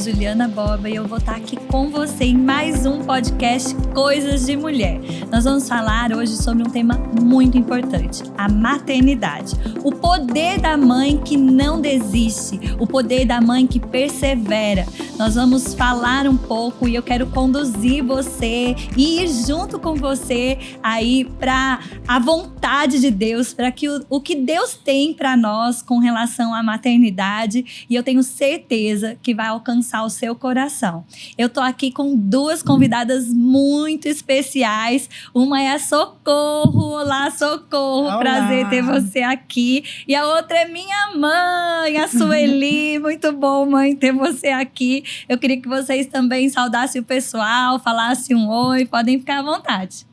Juliana Borba e eu vou estar aqui com você em mais um podcast Coisas de Mulher. Nós vamos falar hoje sobre um tema muito importante, a maternidade. O poder da mãe que não desiste, o poder da mãe que persevera. Nós vamos falar um pouco e eu quero conduzir você e ir junto com você aí para a vontade de Deus, para que o que Deus tem para nós com relação à maternidade, e eu tenho certeza que vai alcançar o seu coração. Eu tô aqui com duas convidadas muito especiais. Uma é a Socorro. Olá, Socorro. Olá. Prazer ter você aqui. E a outra é minha mãe, a Sueli. Muito bom, mãe, ter você aqui. Eu queria que vocês também saudassem o pessoal, falassem um oi. Podem ficar à vontade.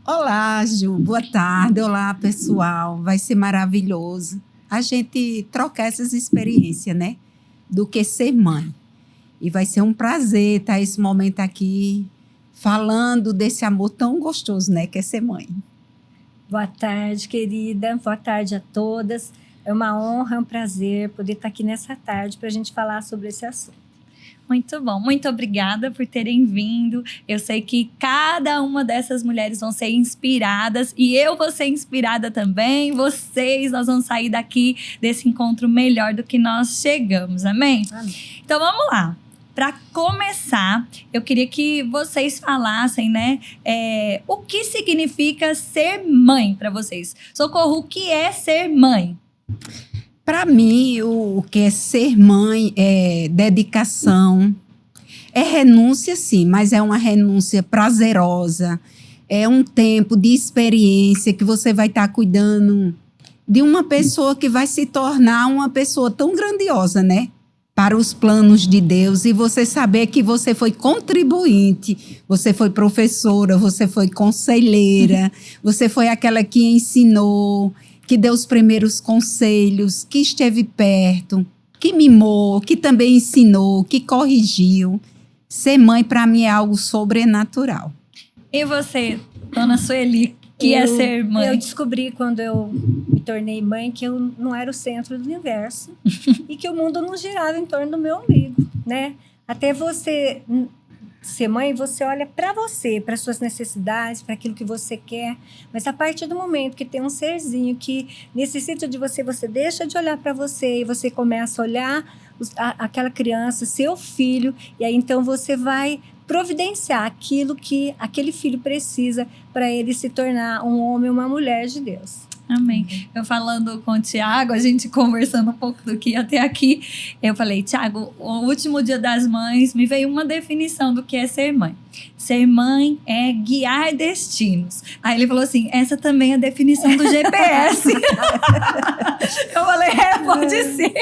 Olá, Ju. Boa tarde. Olá, pessoal. Vai ser maravilhoso a gente trocar essas experiências, né? Do que ser mãe. E vai ser um prazer estar esse momento aqui falando desse amor tão gostoso, né? Que é ser mãe. Boa tarde, querida. Boa tarde a todas. É uma honra, é um prazer poder estar aqui nessa tarde para a gente falar sobre esse assunto. Muito bom, muito obrigada por terem vindo. Eu sei que cada uma dessas mulheres vão ser inspiradas e eu vou ser inspirada também. Nós vamos sair daqui desse encontro melhor do que nós chegamos, amém? Amém. Então vamos lá. Para começar, eu queria que vocês falassem, né, o que significa ser mãe para vocês. Socorro, o que é ser mãe? Para mim, o que é ser mãe é dedicação, é renúncia sim, mas é uma renúncia prazerosa, é um tempo de experiência que você vai estar cuidando de uma pessoa que vai se tornar uma pessoa tão grandiosa, né? Para os planos de Deus, e você saber que você foi contribuinte, você foi professora, você foi conselheira, você foi aquela que ensinou, que deu os primeiros conselhos, que esteve perto, que mimou, que também ensinou, que corrigiu. Ser mãe, para mim, é algo sobrenatural. E você, dona Sueli, que é ser mãe? Eu descobri quando eu me tornei mãe que eu não era o centro do universo e que o mundo não girava em torno do meu umbigo, né? Até você ser mãe, você olha para você, para suas necessidades, para aquilo que você quer, mas a partir do momento que tem um serzinho que necessita de você, você deixa de olhar para você e você começa a olhar aquela criança, seu filho, e aí então você vai providenciar aquilo que aquele filho precisa para ele se tornar um homem ou uma mulher de Deus. Amém. Eu falando com o Tiago, a gente conversando um pouco do que até aqui, eu falei, Tiago, o último Dia das Mães me veio uma definição do que é ser mãe. Ser mãe é guiar destinos. Aí ele falou assim, essa também é a definição do GPS. Eu falei, pode ser.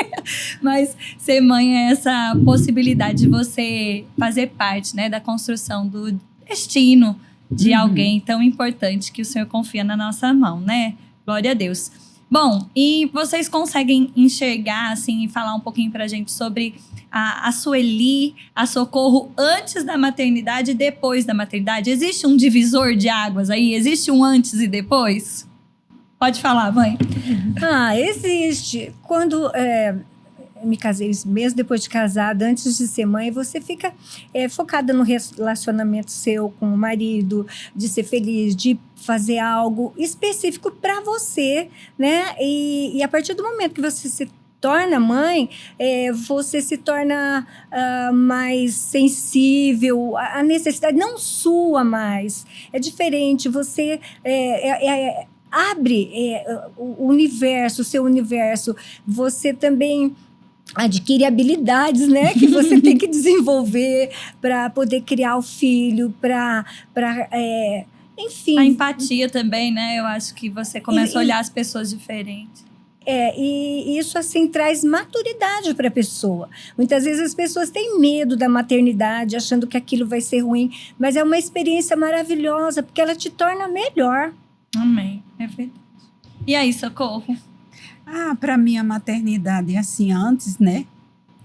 Mas ser mãe é essa possibilidade de você fazer parte, né, da construção do destino de alguém tão importante que o Senhor confia na nossa mão, né? Glória a Deus. Bom, e vocês conseguem enxergar, assim, e falar um pouquinho pra gente sobre a Sueli, a Socorro antes da maternidade e depois da maternidade? Existe um divisor de águas aí? Existe um antes e depois? Pode falar, mãe. Existe. Quando me casei, mesmo depois de casada, antes de ser mãe, você fica focada no relacionamento seu com o marido, de ser feliz, de fazer algo específico para você, né? E a partir do momento que você se torna mãe, você se torna mais sensível, a necessidade não sua mais, é diferente, você abre o universo, o seu universo, você também adquire habilidades, né, que você tem que desenvolver para poder criar o filho, enfim. A empatia também, né? Eu acho que você começa a olhar as pessoas diferentes. E isso, assim, traz maturidade para a pessoa. Muitas vezes as pessoas têm medo da maternidade, achando que aquilo vai ser ruim, mas é uma experiência maravilhosa, porque ela te torna melhor. Amém, é verdade. E aí, Socorro? Para mim a maternidade, assim, antes, né?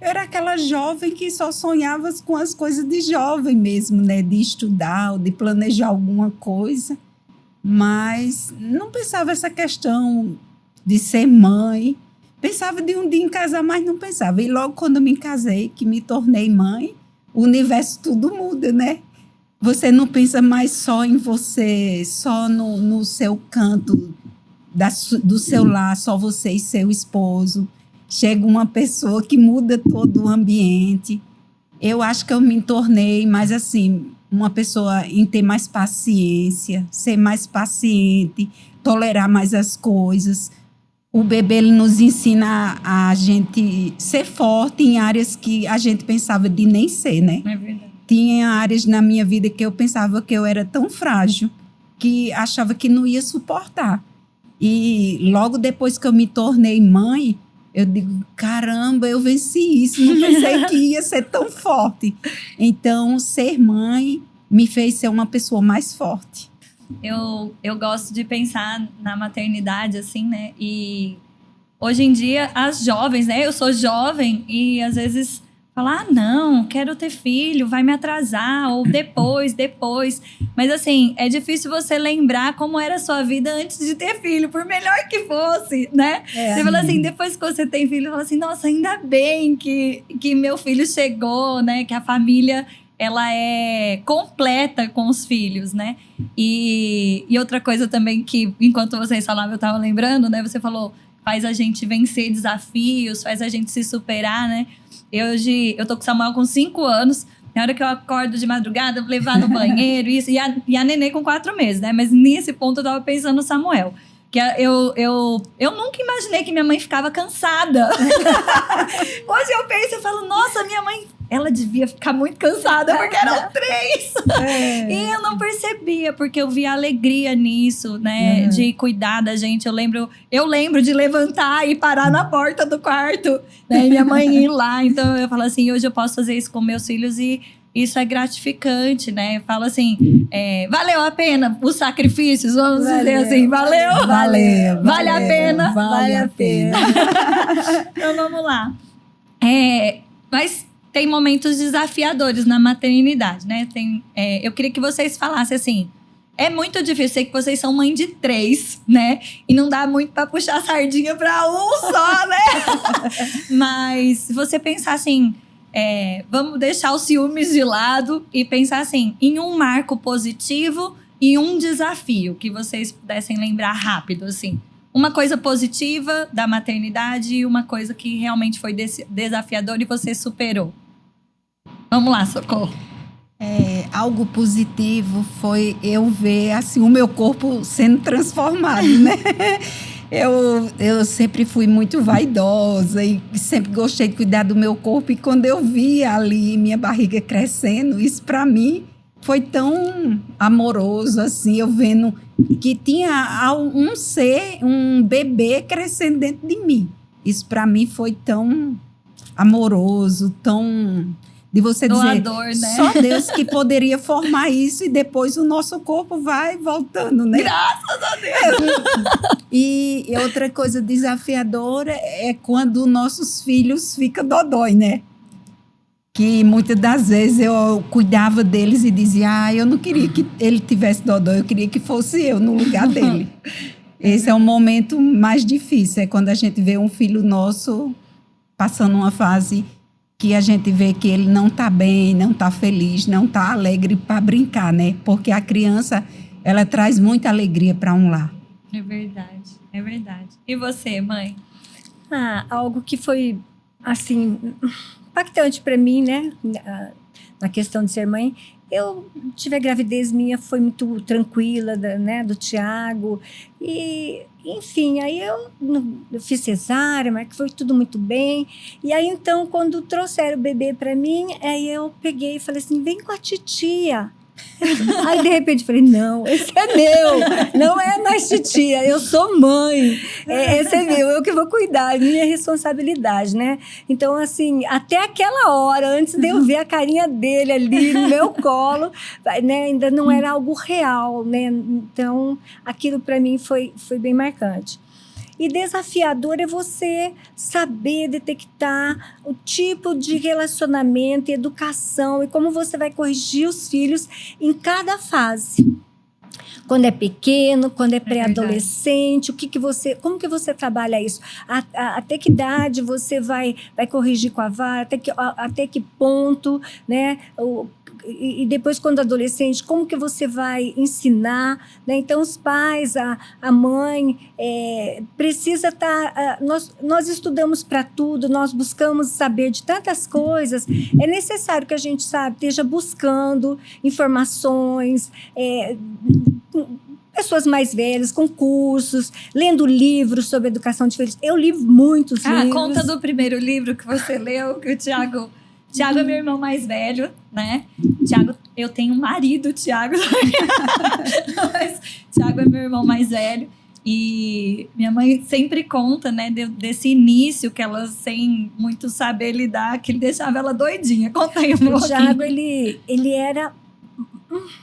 Eu era aquela jovem que só sonhava com as coisas de jovem mesmo, né? De estudar ou de planejar alguma coisa. Mas não pensava essa questão de ser mãe. Pensava de um dia em casar, mas não pensava. E logo quando eu me casei, que me tornei mãe, o universo tudo muda, né? Você não pensa mais só em você, só no seu canto do seu lar, só você e seu esposo. Chega uma pessoa que muda todo o ambiente. Eu acho que eu me tornei mais assim, uma pessoa em ter mais paciência, ser mais paciente, tolerar mais as coisas. O bebê ele nos ensina a gente ser forte em áreas que a gente pensava de nem ser, né? É verdade. Tinha áreas na minha vida que eu pensava que eu era tão frágil que achava que não ia suportar. E logo depois que eu me tornei mãe, eu digo, caramba, eu venci isso, não pensei que ia ser tão forte. Então, ser mãe me fez ser uma pessoa mais forte. Eu gosto de pensar na maternidade, assim, né? E hoje em dia, as jovens, né? Eu sou jovem e às vezes falar, não, quero ter filho, vai me atrasar, ou depois. Mas assim, é difícil você lembrar como era a sua vida antes de ter filho, por melhor que fosse, né? Você fala assim, depois que você tem filho, fala assim, nossa, ainda bem que meu filho chegou, né? Que a família, ela é completa com os filhos, né? E outra coisa também que, enquanto vocês falavam, eu tava lembrando, né? Você falou, faz a gente vencer desafios, faz a gente se superar, né? Eu tô com o Samuel com 5 anos. Na hora que eu acordo de madrugada, eu vou levar no banheiro, isso. E a nenê com 4 meses, né? Mas nesse ponto eu tava pensando no Samuel. Que eu nunca imaginei que minha mãe ficava cansada. Hoje eu penso, eu falo, nossa, minha mãe, ela devia ficar muito cansada, porque eram 3. E eu não percebia, porque eu via alegria nisso, né? De cuidar da gente. Eu lembro de levantar e parar na porta do quarto, né? E minha mãe ir lá. Então eu falo assim, hoje eu posso fazer isso com meus filhos e isso é gratificante, né? Eu falo assim, valeu a pena os sacrifícios, vamos dizer assim, valeu? Vale a pena? Vale a pena. Então vamos lá. Mas tem momentos desafiadores na maternidade, né? Eu queria que vocês falassem assim, é muito difícil, sei que vocês são mãe de 3, né? E não dá muito pra puxar a sardinha pra um só, né? Mas se você pensar assim, vamos deixar os ciúmes de lado e pensar assim, em um marco positivo e um desafio que vocês pudessem lembrar rápido, assim. Uma coisa positiva da maternidade e uma coisa que realmente foi desafiadora e você superou. Vamos lá, Socorro. Algo positivo foi eu ver assim, o meu corpo sendo transformado, né? Eu sempre fui muito vaidosa e sempre gostei de cuidar do meu corpo. E quando eu vi ali minha barriga crescendo, isso para mim foi tão amoroso, assim, eu vendo que tinha um bebê crescendo dentro de mim. Isso para mim foi tão amoroso, tão... de você doador, dizer, né? Só Deus que poderia formar isso e depois o nosso corpo vai voltando, né? Graças a Deus! E outra coisa desafiadora é quando nossos filhos ficam dodói, né? Que muitas das vezes eu cuidava deles e dizia, eu não queria que ele tivesse dodói, eu queria que fosse eu no lugar dele. Esse é o momento mais difícil, é quando a gente vê um filho nosso passando uma fase que a gente vê que ele não está bem, não está feliz, não está alegre para brincar, né? Porque a criança, ela traz muita alegria para um lar. É verdade, é verdade. E você, mãe? Algo que foi, assim, impactante para mim, né? Na questão de ser mãe. Eu tive a gravidez minha, foi muito tranquila, né? Do Tiago. E, enfim, aí eu fiz cesárea, mas foi tudo muito bem. E aí, então, quando trouxeram o bebê para mim, aí eu peguei e falei assim, vem com a titia. Aí, de repente, falei, não, esse é meu, não é mais titia, eu sou mãe, esse é meu, eu que vou cuidar, é minha responsabilidade, né? Então, assim, até aquela hora, antes de eu ver a carinha dele ali no meu colo, né, ainda não era algo real, né? Então, aquilo para mim foi bem marcante. E desafiador é você saber detectar o tipo de relacionamento e educação e como você vai corrigir os filhos em cada fase. Quando é pequeno, quando é pré-adolescente, como que você trabalha isso? Até que idade você vai corrigir com a vara? Até que ponto, né? E depois, quando adolescente, como que você vai ensinar, né? Então, os pais, a mãe, precisa estar... Nós estudamos para tudo, nós buscamos saber de tantas coisas. É necessário que a gente, esteja buscando informações, pessoas mais velhas, com cursos, lendo livros sobre educação de filhos. Eu li muitos livros. Conta do primeiro livro que você leu, que o Tiago é meu irmão mais velho, né? Tiago, eu tenho um marido, Tiago. Mas Tiago é meu irmão mais velho. E minha mãe sempre conta, né, desse início que ela, sem muito saber lidar, que ele deixava ela doidinha. Conta aí um pouquinho. O Tiago, ele era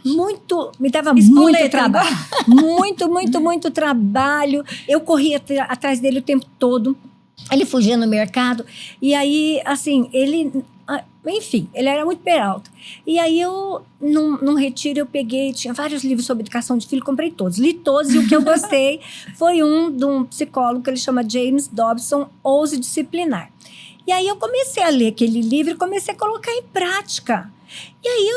muito... Me dava muito trabalho. Muito trabalho. Eu corria atrás dele o tempo todo. Ele fugia no mercado. E aí, assim, enfim, ele era muito peralta. E aí num retiro, eu peguei, tinha vários livros sobre educação de filho, comprei todos, li todos, e o que eu gostei foi de um psicólogo que ele chama James Dobson, Ouse Disciplinar. E aí eu comecei a ler aquele livro e comecei a colocar em prática. E aí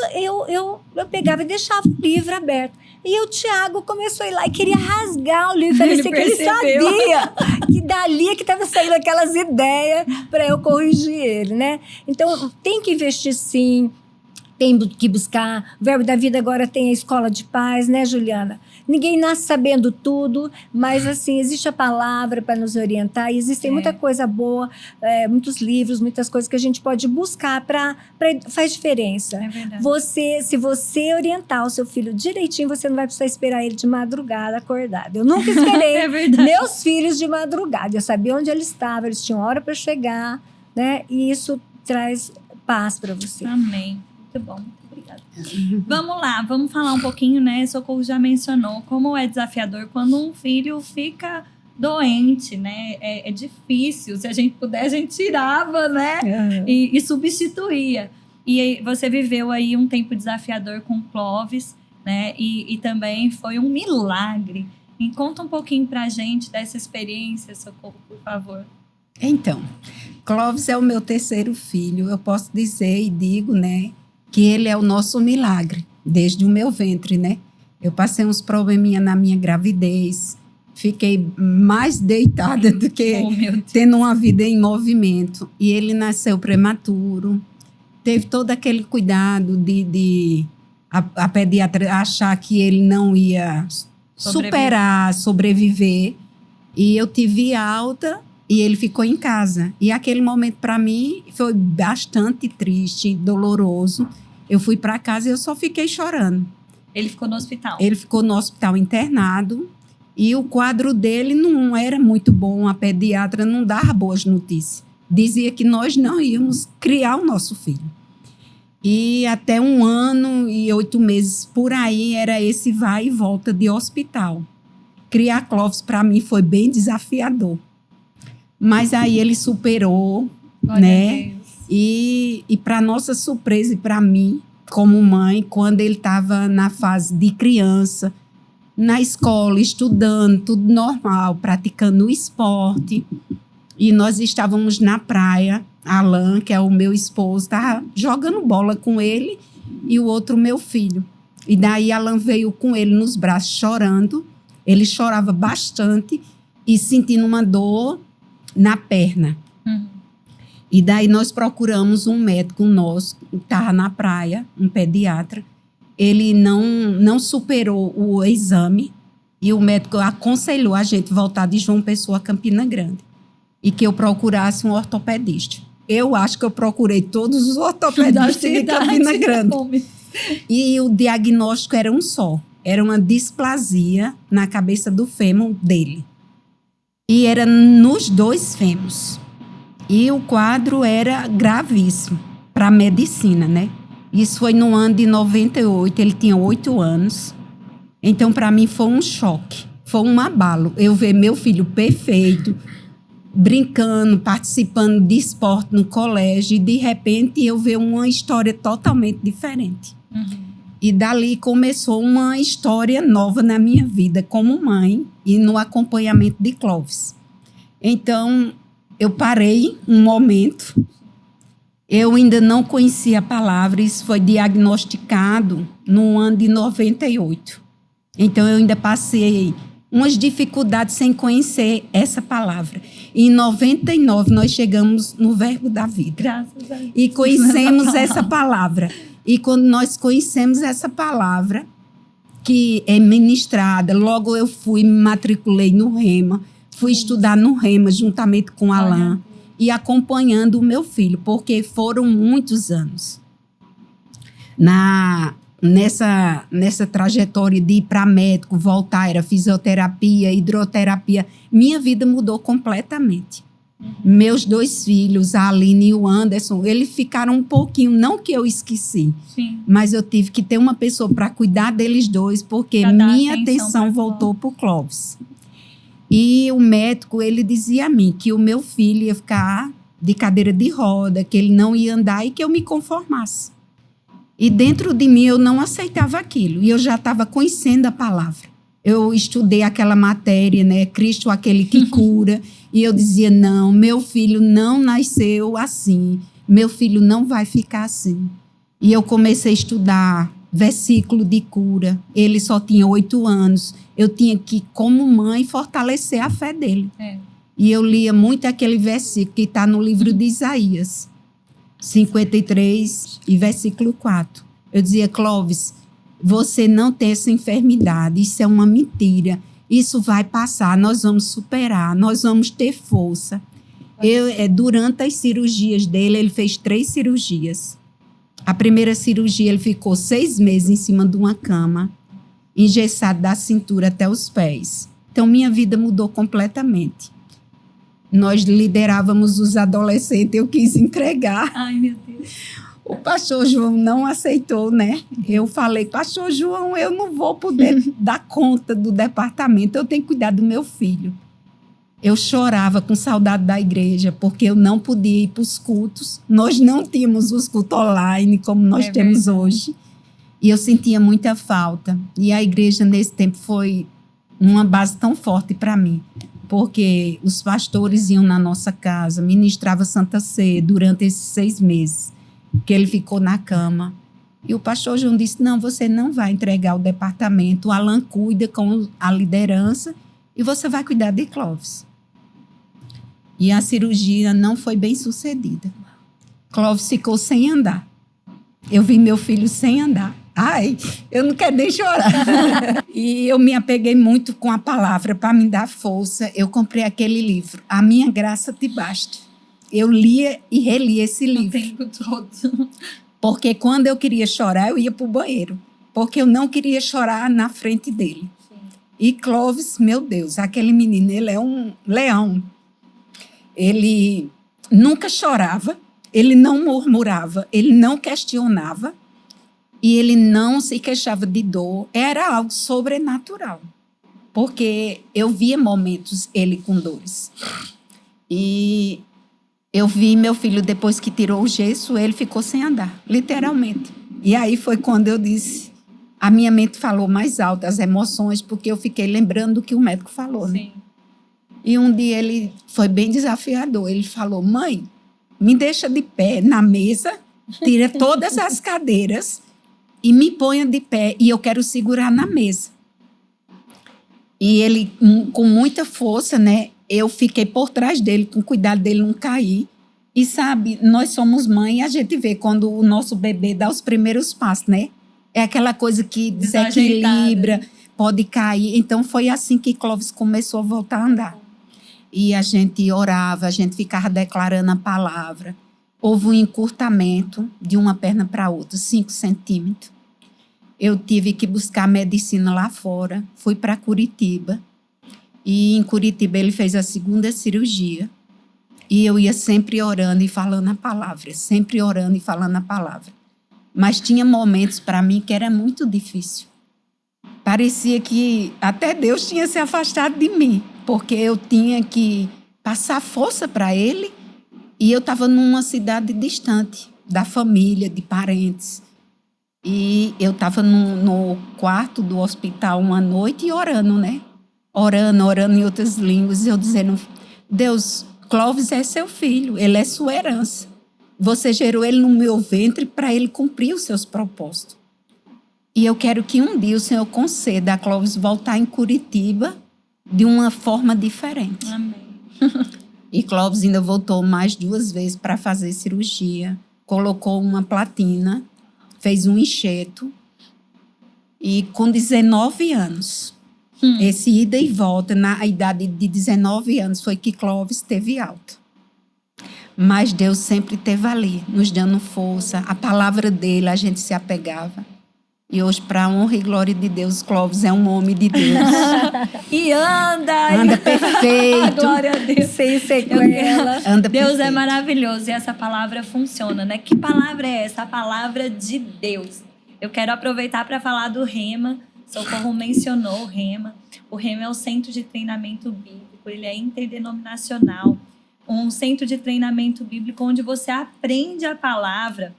eu pegava e deixava o livro aberto. E o Tiago começou a ir lá e queria rasgar o livro. Parecia que ele sabia que dali que estava saindo aquelas ideias para eu corrigir ele, né? Então, tem que investir sim, tem que buscar. O Verbo da Vida agora tem a Escola de Paz, né, Juliana? Ninguém nasce sabendo tudo, mas assim, existe a palavra para nos orientar e existem muita coisa boa, muitos livros, muitas coisas que a gente pode buscar faz diferença. É verdade. Se você orientar o seu filho direitinho, você não vai precisar esperar ele de madrugada acordado. Eu nunca esperei meus filhos de madrugada. Eu sabia onde eles estavam, eles tinham hora para chegar, né? E isso traz paz para você. Amém. Muito bom. Vamos lá, vamos falar um pouquinho, né? Socorro já mencionou como é desafiador quando um filho fica doente, né? É difícil. Se a gente puder, a gente tirava, né? E substituía. E você viveu aí um tempo desafiador com Clóvis, né? E também foi um milagre. E conta um pouquinho pra gente dessa experiência, Socorro, por favor. Então, Clóvis é o meu terceiro filho. Eu posso dizer e digo, né, que ele é o nosso milagre, desde o meu ventre, né? Eu passei uns probleminha na minha gravidez, fiquei mais deitada do que tendo uma vida em movimento. E ele nasceu prematuro, teve todo aquele cuidado de a pediatra achar que ele não ia sobreviver. E eu tive alta e ele ficou em casa. E aquele momento, para mim, foi bastante triste, doloroso. Eu fui para casa e eu só fiquei chorando. Ele ficou no hospital? Ele ficou no hospital internado. E o quadro dele não era muito bom. A pediatra não dava boas notícias. Dizia que nós não íamos criar o nosso filho. E até 1 ano e 8 meses por aí era esse vai e volta de hospital. Criar Clóvis, para mim, foi bem desafiador. Mas aí ele superou, né? E para nossa surpresa e para mim, como mãe, quando ele estava na fase de criança, na escola, estudando, tudo normal, praticando esporte, e nós estávamos na praia, Alan, que é o meu esposo, estava jogando bola com ele e o outro meu filho. E daí Alan veio com ele nos braços chorando, ele chorava bastante e sentindo uma dor na perna. E daí nós procuramos um médico nosso, que estava na praia, um pediatra. Ele não superou o exame e o médico aconselhou a gente voltar de João Pessoa a Campina Grande e que eu procurasse um ortopedista. Eu acho que eu procurei todos os ortopedistas de Campina Grande. E o diagnóstico era um só. Era uma displasia na cabeça do fêmur dele. E era nos 2 fêmurs. E o quadro era gravíssimo para a medicina, né? Isso foi no ano de 98, ele tinha 8 anos. Então, para mim, foi um choque, foi um abalo. Eu ver meu filho perfeito, brincando, participando de esporte no colégio, e de repente eu ver uma história totalmente diferente. E dali começou uma história nova na minha vida como mãe e no acompanhamento de Clóvis. Então, eu parei um momento. Eu ainda não conhecia a palavra, isso foi diagnosticado no ano de 98. Então, eu ainda passei umas dificuldades sem conhecer essa palavra. Em 99, nós chegamos no Verbo da Vida. Graças a Deus. E conhecemos essa palavra. E quando nós conhecemos essa palavra, que é ministrada, logo eu fui, me matriculei no Rema, fui estudar no Rema, juntamente com Alain, e acompanhando o meu filho, porque foram muitos anos. Nessa trajetória de ir para médico, voltar, era fisioterapia, hidroterapia, minha vida mudou completamente. Meus 2 filhos, a Aline e o Anderson, eles ficaram um pouquinho, não que eu esqueci, Sim. mas eu tive que ter uma pessoa para cuidar deles dois, porque minha atenção voltou para o Clóvis. E o médico, ele dizia a mim que o meu filho ia ficar de cadeira de roda, que ele não ia andar e que eu me conformasse. E dentro de mim eu não aceitava aquilo. E eu já estava conhecendo a palavra. Eu estudei aquela matéria, né? Cristo, aquele que cura. E eu dizia, não, meu filho não nasceu assim. Meu filho não vai ficar assim. E eu comecei a estudar versículo de cura. Ele só tinha 8 anos. Eu tinha que, como mãe, fortalecer a fé dele. E eu lia muito aquele versículo que está no livro de Isaías. 53 e versículo 4. Eu dizia, Clóvis, você não tem essa enfermidade, isso é uma mentira, isso vai passar, nós vamos superar, nós vamos ter força. Durante as cirurgias dele, ele fez 3 cirurgias. A primeira cirurgia, ele ficou 6 meses em cima de uma cama, engessado da cintura até os pés. Então, minha vida mudou completamente. Nós liderávamos os adolescentes, eu quis entregar. Ai, meu Deus. O pastor João não aceitou, né? Eu falei, pastor João, eu não vou poder dar conta do departamento, eu tenho que cuidar do meu filho. Eu chorava com saudade da igreja, porque eu não podia ir para os cultos. Nós não tínhamos os cultos online como nós temos hoje. E eu sentia muita falta. E a igreja, nesse tempo, foi uma base tão forte para mim. Porque os pastores iam na nossa casa, ministrava Santa Ceia durante esses 6 meses, que ele ficou na cama. E o pastor João disse, não, você não vai entregar o departamento, o Alain cuida com a liderança e você vai cuidar de Clóvis. E a cirurgia não foi bem sucedida. Clóvis ficou sem andar. Eu vi meu filho sem andar. Ai, eu não quero nem chorar. E eu me apeguei muito com a palavra para me dar força. Eu comprei aquele livro, A Minha Graça Te Basta. Eu lia e relia esse livro. O tempo todo. Porque quando eu queria chorar, eu ia para o banheiro. Porque eu não queria chorar na frente dele. Sim. E Clóvis, meu Deus, aquele menino, ele é um leão. Ele nunca chorava, ele não murmurava, ele não questionava. E ele não se queixava de dor, era algo sobrenatural. Porque eu via momentos ele com dores. E eu vi meu filho, depois que tirou o gesso, ele ficou sem andar, literalmente. E aí foi quando eu disse, a minha mente falou mais alto, as emoções, porque eu fiquei lembrando do que o médico falou, né? Sim. E um dia ele foi bem desafiador, ele falou, mãe, me deixa de pé na mesa, tira todas as cadeiras e me ponha de pé e eu quero segurar na mesa. E ele, com muita força, né? Eu fiquei por trás dele, com cuidado dele não cair. E sabe, nós somos mãe e a gente vê quando o nosso bebê dá os primeiros passos, né? É aquela coisa que desequilibra, pode cair. Então foi assim que Clóvis começou a voltar a andar. E a gente orava, a gente ficava declarando a palavra. Houve um encurtamento de uma perna para outra, 5 centímetros. Eu tive que buscar medicina lá fora, fui para Curitiba. E em Curitiba ele fez a 2ª cirurgia. E eu ia sempre orando e falando a palavra, sempre orando e falando a palavra. Mas tinha momentos para mim que era muito difícil. Parecia que até Deus tinha se afastado de mim, porque eu tinha que passar força para ele. E eu estava numa cidade distante da família, de parentes. E eu estava no quarto do hospital uma noite e orando, né? Orando em outras línguas. E eu dizendo, Deus, Clóvis é seu filho, ele é sua herança. Você gerou ele no meu ventre para ele cumprir os seus propósitos. E eu quero que um dia o Senhor conceda a Clóvis voltar em Curitiba de uma forma diferente. Amém. E Clóvis ainda voltou mais 2 vezes para fazer cirurgia. Colocou uma platina, fez um enxerto. E com 19 anos, esse ida e volta, na idade de 19 anos, foi que Clóvis teve alta. Mas Deus sempre esteve ali, nos dando força. A palavra dele, a gente se apegava. E hoje, para a honra e glória de Deus, Clóvis é um homem de Deus. E anda perfeito. Glória a Deus. Sem sequela. Anda Deus perfeito. é maravilhoso e essa palavra funciona, né? Que palavra é essa? A palavra de Deus. Eu quero aproveitar para falar do Rema. Socorro mencionou o Rema. O Rema é o Centro de Treinamento Bíblico. Ele é interdenominacional. Um centro de treinamento bíblico onde você aprende a palavra,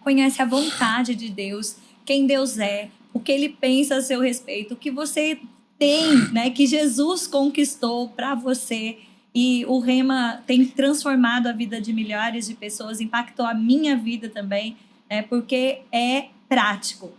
conhece a vontade de Deus, quem Deus é, o que Ele pensa a seu respeito, o que você tem, né, que Jesus conquistou para você. E o Rema tem transformado a vida de milhares de pessoas, impactou a minha vida também, né, porque é prático.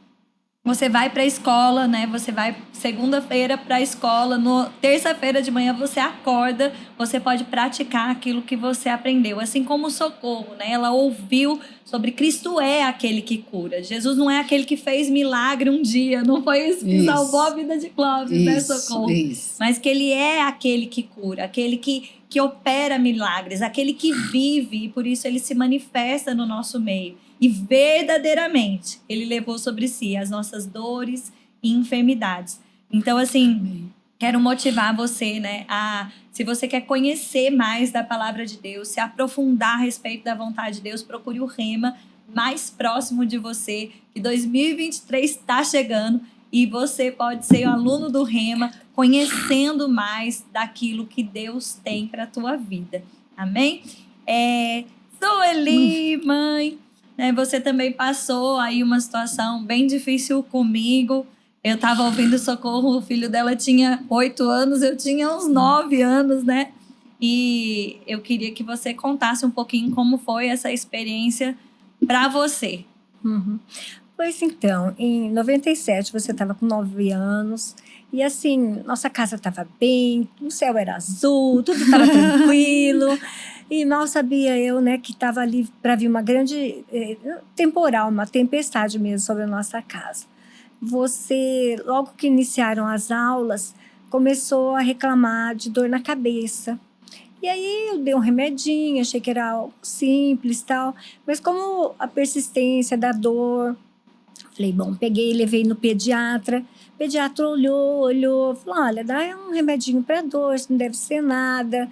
Você vai para a escola, né? Você vai segunda-feira para a escola, terça-feira de manhã você acorda, você pode praticar aquilo que você aprendeu. Assim como o Socorro, né? Ela ouviu sobre Cristo é aquele que cura. Jesus não é aquele que fez milagre um dia, não foi isso que salvou a vida de Clóvis, né, Socorro? Isso. Mas que ele é aquele que cura, aquele que opera milagres, aquele que vive, e por isso ele se manifesta no nosso meio. E verdadeiramente, ele levou sobre si as nossas dores e enfermidades. Então, assim, quero motivar você, né? Se você quer conhecer mais da palavra de Deus, se aprofundar a respeito da vontade de Deus, procure o Rema mais próximo de você, que 2023 está chegando e você pode ser um aluno do Rema, conhecendo mais daquilo que Deus tem para a tua vida. Amém? Sueli, mãe... Você também passou aí uma situação bem difícil comigo. Eu estava ouvindo Socorro, o filho dela tinha 8 anos, eu tinha uns 9 anos, né? E eu queria que você contasse um pouquinho como foi essa experiência para você. Uhum. Pois então, em 97 você estava com 9 anos e assim, nossa casa estava bem, o céu era azul, tudo estava tranquilo. E mal sabia eu, né, que estava ali para vir uma grande temporal, uma tempestade mesmo sobre a nossa casa. Você, logo que iniciaram as aulas, começou a reclamar de dor na cabeça. E aí eu dei um remedinho, achei que era algo simples e tal. Mas como a persistência da dor, falei, bom, peguei e levei no pediatra. O pediatra olhou, falou, olha, dá um remedinho para dor, isso não deve ser nada.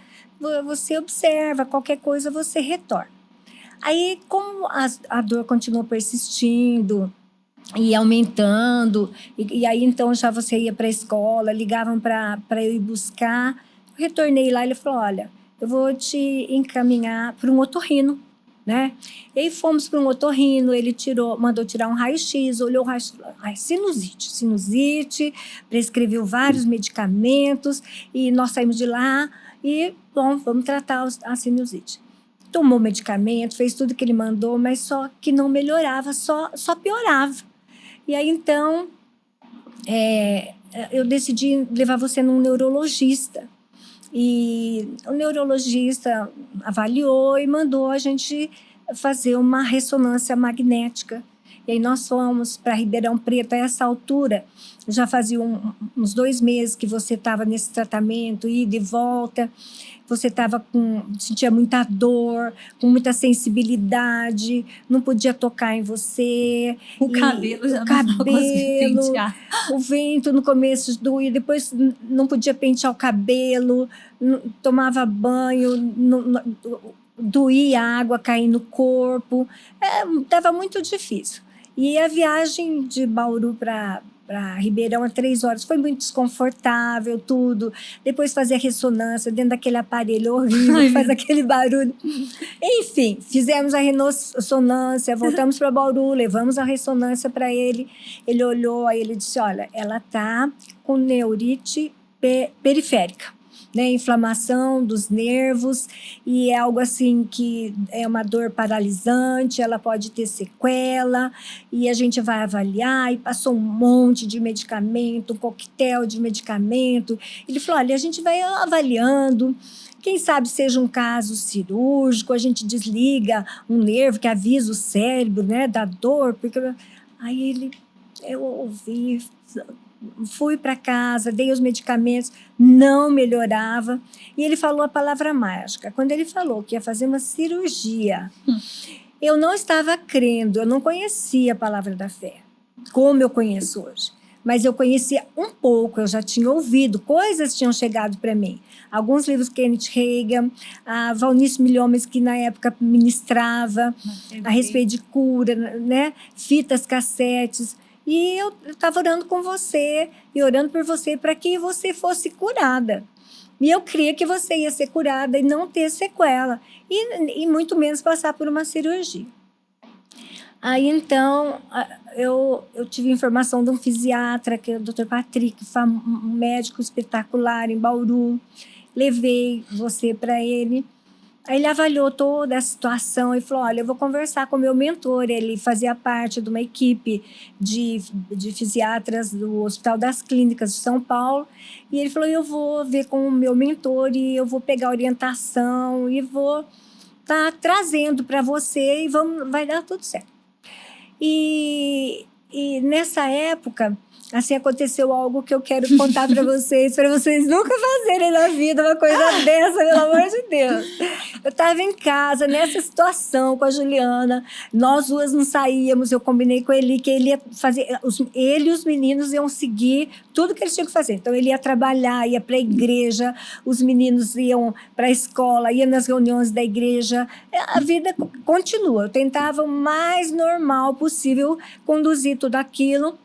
Você observa, qualquer coisa você retorna. Aí, como a dor continuou persistindo e aumentando, e aí então já você ia para a escola, ligavam para eu ir buscar, eu retornei lá e ele falou, olha, eu vou te encaminhar para um otorrino, né? E aí fomos para um otorrino, ele mandou tirar um raio-x, olhou o raio-x, sinusite, prescreveu vários medicamentos e nós saímos de lá. E, bom, vamos tratar a sinusite. Tomou medicamento, fez tudo que ele mandou, mas só que não melhorava, só piorava. E aí, então, eu decidi levar você num neurologista. E o neurologista avaliou e mandou a gente fazer uma ressonância magnética. E aí nós fomos para Ribeirão Preto a essa altura. Já fazia uns 2 meses que você estava nesse tratamento, ida e volta. Você sentia muita dor, com muita sensibilidade, não podia tocar em você. O cabelo já não conseguia pentear. O vento no começo doía, depois não podia pentear o cabelo, tomava banho, doía a água cair no corpo. Estava muito difícil. E a viagem de Bauru para para Ribeirão, 3 horas. Foi muito desconfortável, tudo. Depois fazer ressonância dentro daquele aparelho horrível, que faz aquele barulho. Enfim, fizemos a ressonância, voltamos para Bauru, levamos a ressonância para ele. Ele olhou, aí ele disse, olha, ela está com neurite periférica. Né, inflamação dos nervos, e é algo assim que é uma dor paralisante, ela pode ter sequela, e a gente vai avaliar, e passou um monte de medicamento, um coquetel de medicamento. Ele falou, olha, a gente vai avaliando, quem sabe seja um caso cirúrgico, a gente desliga um nervo que avisa o cérebro, né, da dor, porque... Aí eu ouvi... Fui para casa, dei os medicamentos, não melhorava. E ele falou a palavra mágica. Quando ele falou que ia fazer uma cirurgia, eu não estava crendo, eu não conhecia a palavra da fé, como eu conheço hoje. Mas eu conhecia um pouco, eu já tinha ouvido, coisas tinham chegado para mim. Alguns livros, Kenneth Hagin, a Valnice Milhomes, que na época ministrava a respeito de cura, né? Fitas, cassetes. E eu estava orando com você e orando por você para que você fosse curada. E eu cria que você ia ser curada e não ter sequela. E muito menos passar por uma cirurgia. Aí, então, eu tive informação de um fisiatra, que é o Dr. Patrick, um médico espetacular em Bauru. Levei você para ele. Aí ele avaliou toda a situação e falou, olha, eu vou conversar com o meu mentor. Ele fazia parte de uma equipe de fisiatras do Hospital das Clínicas de São Paulo. E ele falou, eu vou ver com o meu mentor e eu vou pegar orientação e vou estar trazendo para você e vai dar tudo certo. E nessa época... Assim, aconteceu algo que eu quero contar para vocês nunca fazerem na vida uma coisa dessa, pelo amor de Deus. Eu estava em casa, nessa situação com a Juliana, nós duas não saíamos, eu combinei com ele que ele ia fazer, ele e os meninos iam seguir tudo que eles tinham que fazer. Então, ele ia trabalhar, ia para a igreja, os meninos iam para a escola, iam nas reuniões da igreja. A vida continua. Eu tentava o mais normal possível conduzir tudo aquilo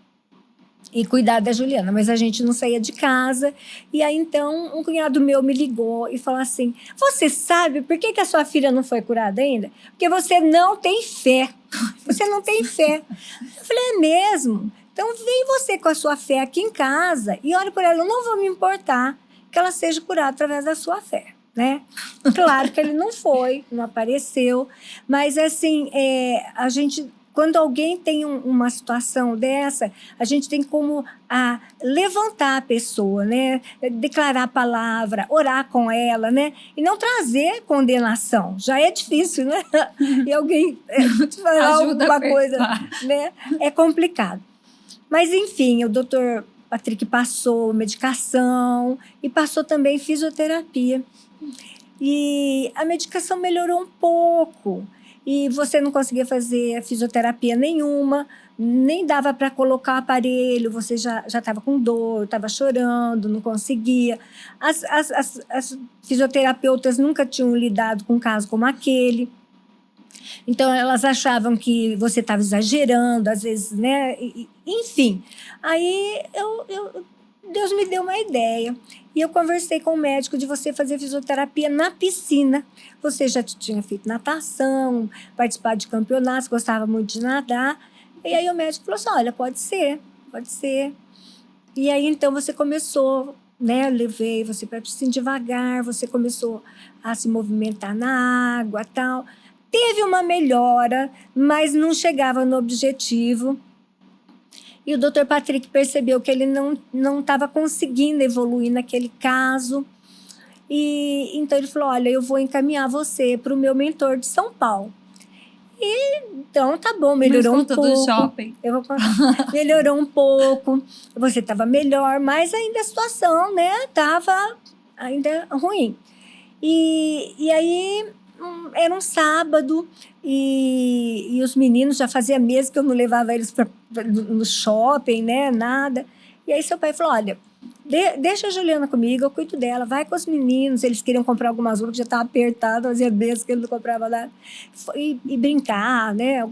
e cuidar da Juliana, mas a gente não saía de casa. E aí, então, um cunhado meu me ligou e falou assim, você sabe por que a sua filha não foi curada ainda? Porque você não tem fé. Você não tem fé. Eu falei, é mesmo? Então, vem você com a sua fé aqui em casa e olha por ela. Eu não vou me importar que ela seja curada através da sua fé, né? Claro que ele não foi, não apareceu. Mas, assim, a gente... Quando alguém tem uma situação dessa, a gente tem como levantar a pessoa, né? Declarar a palavra, orar com ela, né? E não trazer condenação. Já é difícil, né? E alguém te falar alguma coisa, né? É complicado. Mas, enfim, o doutor Patrick passou medicação e passou também fisioterapia. E a medicação melhorou um pouco. E você não conseguia fazer fisioterapia nenhuma, nem dava para colocar o aparelho, você já estava com dor, estava chorando, não conseguia. As fisioterapeutas nunca tinham lidado com um caso como aquele. Então, elas achavam que você estava exagerando, às vezes, né? Enfim, aí Deus me deu uma ideia. E eu conversei com o médico de você fazer fisioterapia na piscina. Você já tinha feito natação, participado de campeonatos, gostava muito de nadar. E aí o médico falou assim, olha, pode ser. E aí, então, você começou, né? Eu levei você para a piscina devagar, você começou a se movimentar na água e tal. Teve uma melhora, mas não chegava no objetivo. E o Dr. Patrick percebeu que ele não estava conseguindo evoluir naquele caso. E então ele falou, olha, eu vou encaminhar você para o meu mentor de São Paulo. E então tá bom, melhorou um pouco. Do shopping. Eu vou contar. Melhorou um pouco, você estava melhor, mas ainda a situação, né, estava ainda ruim. E aí era um sábado e os meninos já fazia meses que eu não levava eles no shopping, né, nada. E aí seu pai falou, olha, deixa a Juliana comigo, eu cuido dela, vai com os meninos. Eles queriam comprar algumas roupas, já estava apertado, fazia meses que ele não comprava nada. E brincar, né,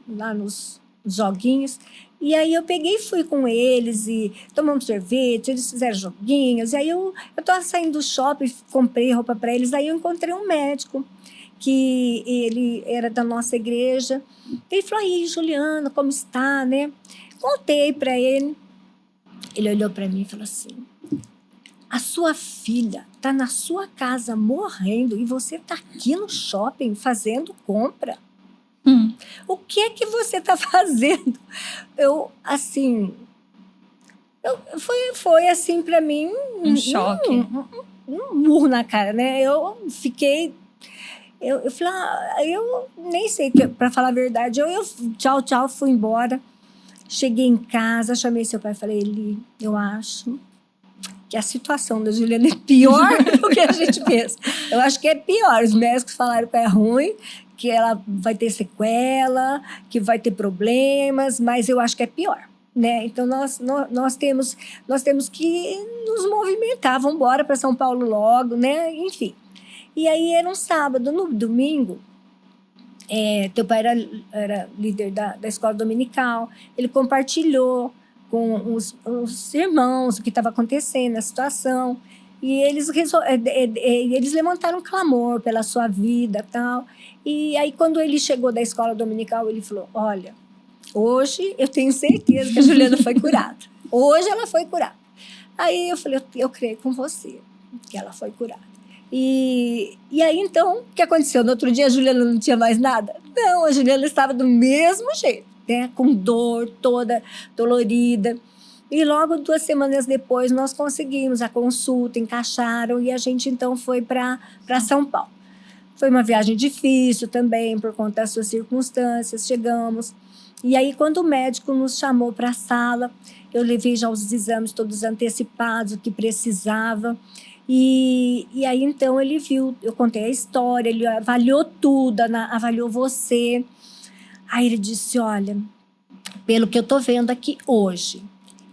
lá nos joguinhos. E aí eu peguei e fui com eles e tomamos sorvete, eles fizeram joguinhos. E aí eu tava saindo do shopping, comprei roupa para eles. Aí eu encontrei um médico, que ele era da nossa igreja. Ele falou, aí, Juliana, como está, né? Contei para ele. Ele olhou para mim e falou assim, a sua filha está na sua casa morrendo e você está aqui no shopping fazendo compra. O que é que você está fazendo? Foi assim para mim um choque. Um murro na cara, né? Eu fiquei... Eu falei, eu nem sei, para falar a verdade. Eu tchau, fui embora. Cheguei em casa, chamei seu pai e falei, Eli, eu acho que a situação da Juliana é pior do que a gente pensa. Eu acho que é pior. Os médicos falaram que é ruim, que ela vai ter sequela, que vai ter problemas, mas eu acho que é pior, né? Então, nós temos que nos movimentar, vamos embora para São Paulo logo, né? Enfim. E aí era um sábado. No domingo, teu pai era líder da escola dominical, ele compartilhou com os irmãos o que estava acontecendo, a situação, e eles levantaram um clamor pela sua vida e tal. E aí, quando ele chegou da escola dominical, ele falou, olha, hoje eu tenho certeza que a Juliana foi curada. Hoje ela foi curada. Aí eu falei, eu creio com você que ela foi curada. E aí, então, o que aconteceu? No outro dia, a Juliana não tinha mais nada? Não, a Juliana estava do mesmo jeito, né? Com dor, toda dolorida. E logo 2 semanas depois, nós conseguimos a consulta, encaixaram, e a gente, então, foi para São Paulo. Foi uma viagem difícil também, por conta das suas circunstâncias, chegamos. E aí, quando o médico nos chamou para a sala, eu levei já os exames todos antecipados, o que precisava. E aí, então, ele viu, eu contei a história, ele avaliou tudo, avaliou você. Aí ele disse, olha, pelo que eu tô vendo aqui hoje,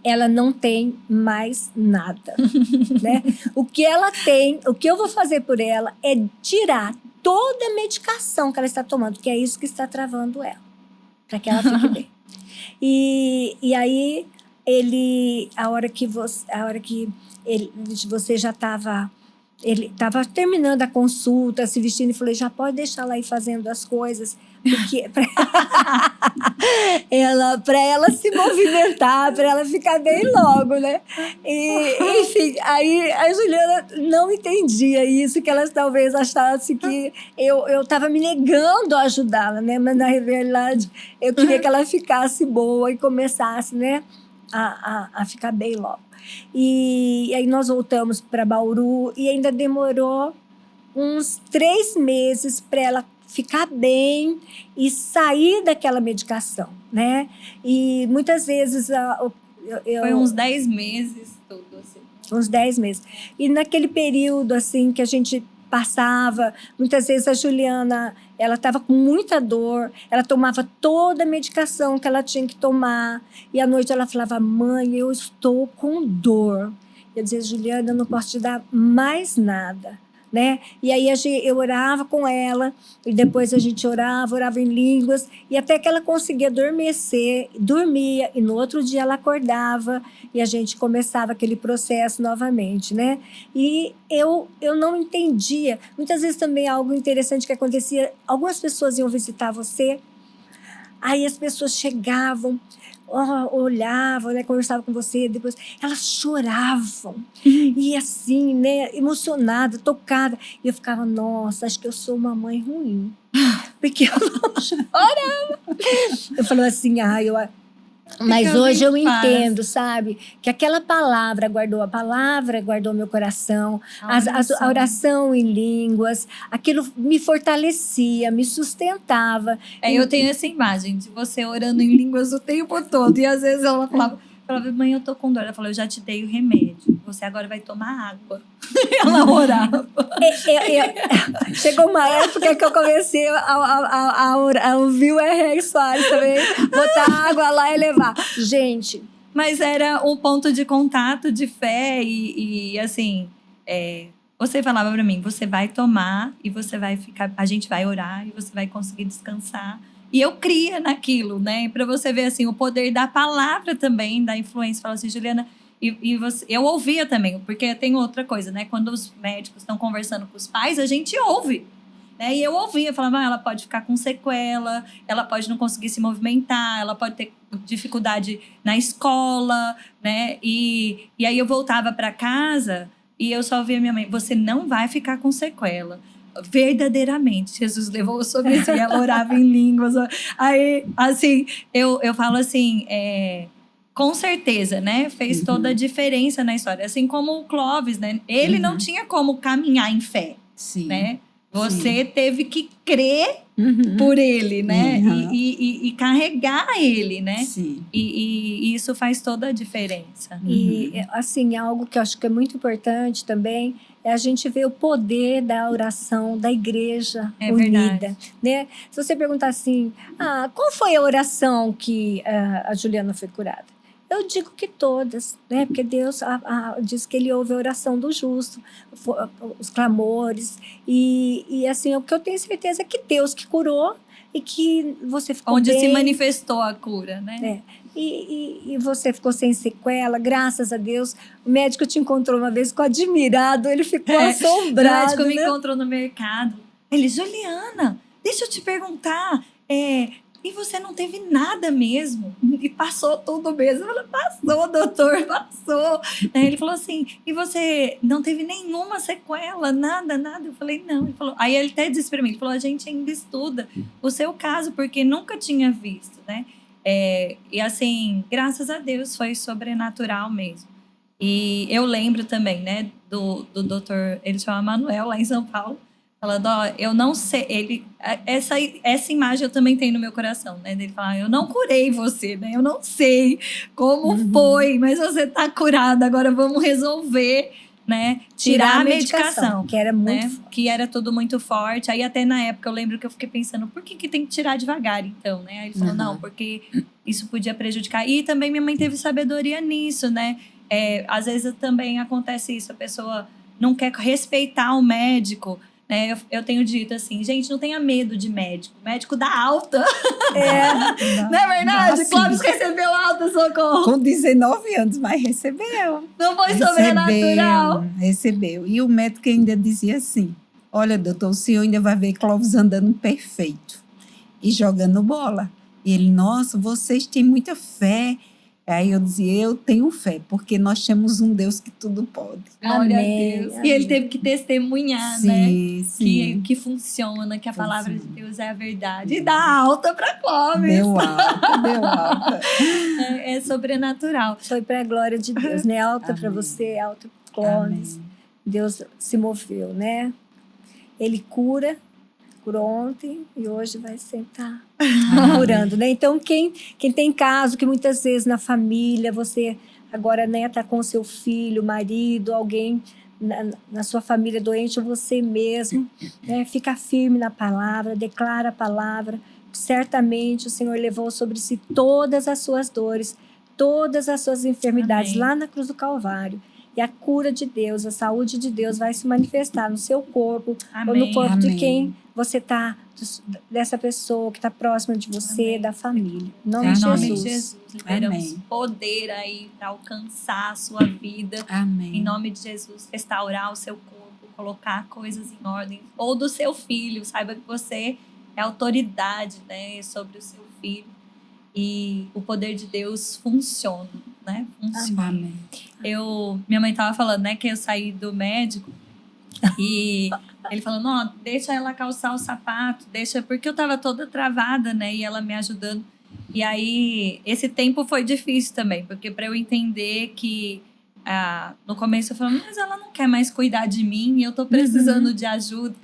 ela não tem mais nada, né? O que ela tem, o que eu vou fazer por ela é tirar toda a medicação que ela está tomando, que é isso que está travando ela, para que ela fique bem. E aí, a hora que você já estava... Ele estava terminando a consulta, se vestindo, e falei, já pode deixar ela ir fazendo as coisas, porque para ela se movimentar, para ela ficar bem logo, né? E, enfim, aí a Juliana não entendia isso, que ela talvez achasse que eu estava me negando a ajudá-la, né? Mas, na realidade, eu queria que ela ficasse boa e começasse, né, a ficar bem logo. E aí nós voltamos para Bauru e ainda demorou uns 3 meses para ela ficar bem e sair daquela medicação, né? E muitas vezes... Foi uns 10 meses, tudo assim. Uns 10 meses. E naquele período, assim, que a gente passava, muitas vezes a Juliana, ela estava com muita dor, ela tomava toda a medicação que ela tinha que tomar, e à noite ela falava, mãe, eu estou com dor. Eu dizia, Juliana, eu não posso te dar mais nada, né? E aí eu orava com ela, e depois a gente orava em línguas, e até que ela conseguia adormecer, dormia, e no outro dia ela acordava, e a gente começava aquele processo novamente, né? E eu não entendia. Muitas vezes também algo interessante que acontecia, algumas pessoas iam visitar você, aí as pessoas chegavam, olhavam, né, conversavam com você, depois elas choravam, e assim, né, emocionada, tocada, e eu ficava, nossa, acho que eu sou uma mãe ruim, porque eu não chorava. Eu falava assim, mas hoje eu entendo, sabe? Que aquela palavra guardou meu coração, a oração em línguas, aquilo me fortalecia, me sustentava. Eu tenho essa imagem de você orando em línguas o tempo todo. E às vezes ela falava, mãe, eu tô com dor. Ela falou, eu já te dei o remédio. Você agora vai tomar água. Ela orava. Chegou uma época que eu comecei a ouvir o R.R. Soares também. Botar água lá e levar. Gente... Mas era um ponto de contato, de fé. E assim, você falava pra mim, você vai tomar e você vai ficar... A gente vai orar e você vai conseguir descansar. E eu cria naquilo, né? Para você ver, assim, o poder da palavra também, da influência. Fala assim, Juliana, eu ouvia também, porque tem outra coisa, né? Quando os médicos estão conversando com os pais, a gente ouve. Né? E eu ouvia, eu falava, ela pode ficar com sequela, ela pode não conseguir se movimentar, ela pode ter dificuldade na escola, né? E aí eu voltava para casa e eu só ouvia minha mãe, você não vai ficar com sequela. Verdadeiramente, Jesus levou sobre si, ela orava em línguas. Aí, assim, eu falo assim, com certeza, né? Fez toda a diferença na história. Assim como o Clóvis, né? Ele não tinha como caminhar em fé, né? Você teve que crer por ele, né? E carregar ele, né? Sim. E isso faz toda a diferença. E, assim, algo que eu acho que é muito importante também é a gente ver o poder da oração da igreja unida. Verdade. Né? Se você perguntar assim, qual foi a oração que a Juliana foi curada? Eu digo que todas, né? Porque Deus diz que Ele ouve a oração do justo, os clamores. E assim, o que eu tenho certeza é que Deus que curou e que você ficou onde bem. se manifestou a cura, né? E você ficou sem sequela, graças a Deus. O médico te encontrou uma vez, ficou admirado, ele ficou assombrado. O médico me né? encontrou no mercado. Ele, Juliana, deixa eu te perguntar, e você não teve nada mesmo? E passou tudo mesmo. Eu falei, passou, doutor, passou. Aí ele falou assim, e você não teve nenhuma sequela, nada? Eu falei, não. Ele falou, aí ele até disse pra mim, ele falou, a gente ainda estuda o seu caso, porque nunca tinha visto, né? E assim, graças a Deus, foi sobrenatural mesmo. E eu lembro também, né, do doutor, ele chama Manuel, lá em São Paulo, falando, eu não sei, essa imagem eu também tenho no meu coração, né? Ele fala, eu não curei você, né? Eu não sei como foi, mas você tá curada, agora vamos resolver, né? Tirar a medicação, que era muito forte. Que era tudo muito forte. Aí até na época eu lembro que eu fiquei pensando, por que tem que tirar devagar então, né? Aí ele falou, não, porque isso podia prejudicar. E também minha mãe teve sabedoria nisso, né? Às vezes também acontece isso, a pessoa não quer respeitar o médico, né? Eu tenho dito assim, gente, não tenha medo de médico. Médico dá alta. Não é verdade? Clóvis recebeu alta, socorro. Com 19 anos, mas recebeu. Não foi sobrenatural? Recebeu. E o médico ainda dizia assim, olha, doutor, o senhor ainda vai ver Clóvis andando perfeito e jogando bola. E ele, nossa, vocês têm muita fé. Aí eu dizia, eu tenho fé, porque nós temos um Deus que tudo pode. Glória a Deus. Amém. E ele teve que testemunhar, né? Sim. Que funciona, que a palavra de Deus é a verdade. E dá alta para Clóvis. Deu alta. É sobrenatural. Foi para a glória de Deus, né? Alta para você, alta para Clóvis. Deus se moveu, né? Ele curou ontem e hoje vai sempre estar curando, né? Então, quem tem caso, que muitas vezes na família, você agora, né, tá com o seu filho, marido, alguém na sua família doente, ou você mesmo, né? Fica firme na palavra, declara a palavra. Certamente o Senhor levou sobre si todas as suas dores, todas as suas enfermidades. Amém. Lá na cruz do Calvário. E a cura de Deus, a saúde de Deus vai se manifestar no seu corpo. Amém. Ou no corpo de quem você está, dessa pessoa que está próxima de você, Amém. Da família. Em nome de Jesus. Liberamos poder aí para alcançar a sua vida. Amém. Em nome de Jesus, restaurar o seu corpo, colocar coisas em ordem. Ou do seu filho, saiba que você é autoridade, né, sobre o seu filho. E o poder de Deus funciona, né? Funciona. Amém. Minha mãe tava falando, né, que eu saí do médico e ele falando, ó, deixa ela calçar o sapato, porque eu tava toda travada, né, e ela me ajudando. E aí, esse tempo foi difícil também, porque para eu entender que no começo eu falava, mas ela não quer mais cuidar de mim e eu tô precisando de ajuda.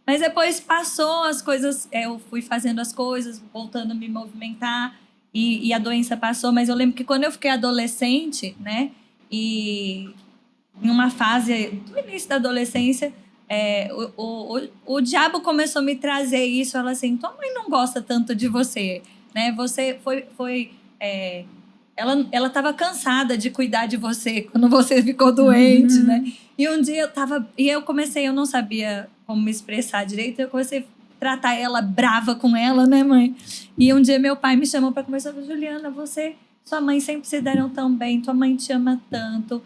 Mas depois passou as coisas, eu fui fazendo as coisas, voltando a me movimentar. E a doença passou, mas eu lembro que quando eu fiquei adolescente, né, e em uma fase do início da adolescência, o diabo começou a me trazer isso, ela assim, tua mãe não gosta tanto de você, né, você ela estava cansada de cuidar de você quando você ficou doente, né, e um dia eu comecei, eu não sabia como me expressar direito, eu comecei a tratar ela brava com ela, né, mãe? E um dia meu pai me chamou para conversar, falou, Juliana, sua mãe sempre se deram tão bem, tua mãe te ama tanto,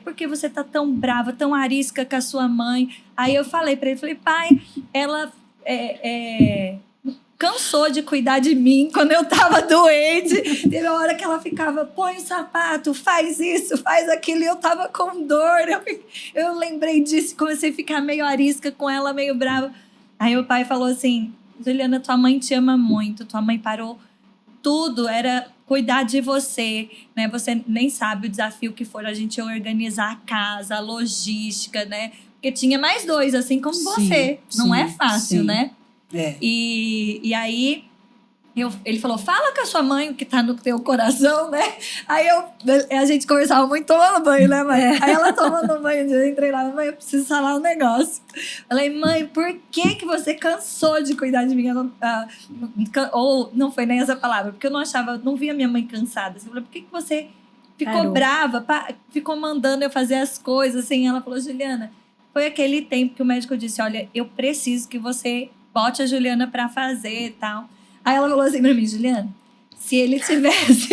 por que você tá tão brava, tão arisca com a sua mãe? Aí eu falei para ele, pai, ela cansou de cuidar de mim quando eu tava doente. Teve uma hora que ela ficava, põe o sapato, faz isso, faz aquilo, e eu tava com dor. Eu lembrei disso, comecei a ficar meio arisca com ela, meio brava. Aí o pai falou assim, Juliana, tua mãe te ama muito, tua mãe parou tudo, era cuidar de você, né? Você nem sabe o desafio que foi a gente organizar a casa, a logística, né? Porque tinha mais 2, assim como você. Não é fácil, né? E aí ele falou, fala com a sua mãe o que tá no teu coração, né? Aí a gente conversava muito tomando banho, né, mãe? Aí ela tomando banho, eu entrei lá, mãe, eu preciso falar um negócio. Falei, mãe, por que você cansou de cuidar de mim? Ou não foi nem essa palavra, porque eu não via minha mãe cansada. Eu falei, por que você ficou brava, ficou mandando eu fazer as coisas assim? Ela falou, Juliana, foi aquele tempo que o médico disse, olha, eu preciso que você bote a Juliana pra fazer e tal. Aí ela falou assim pra mim, Juliana, se ele tivesse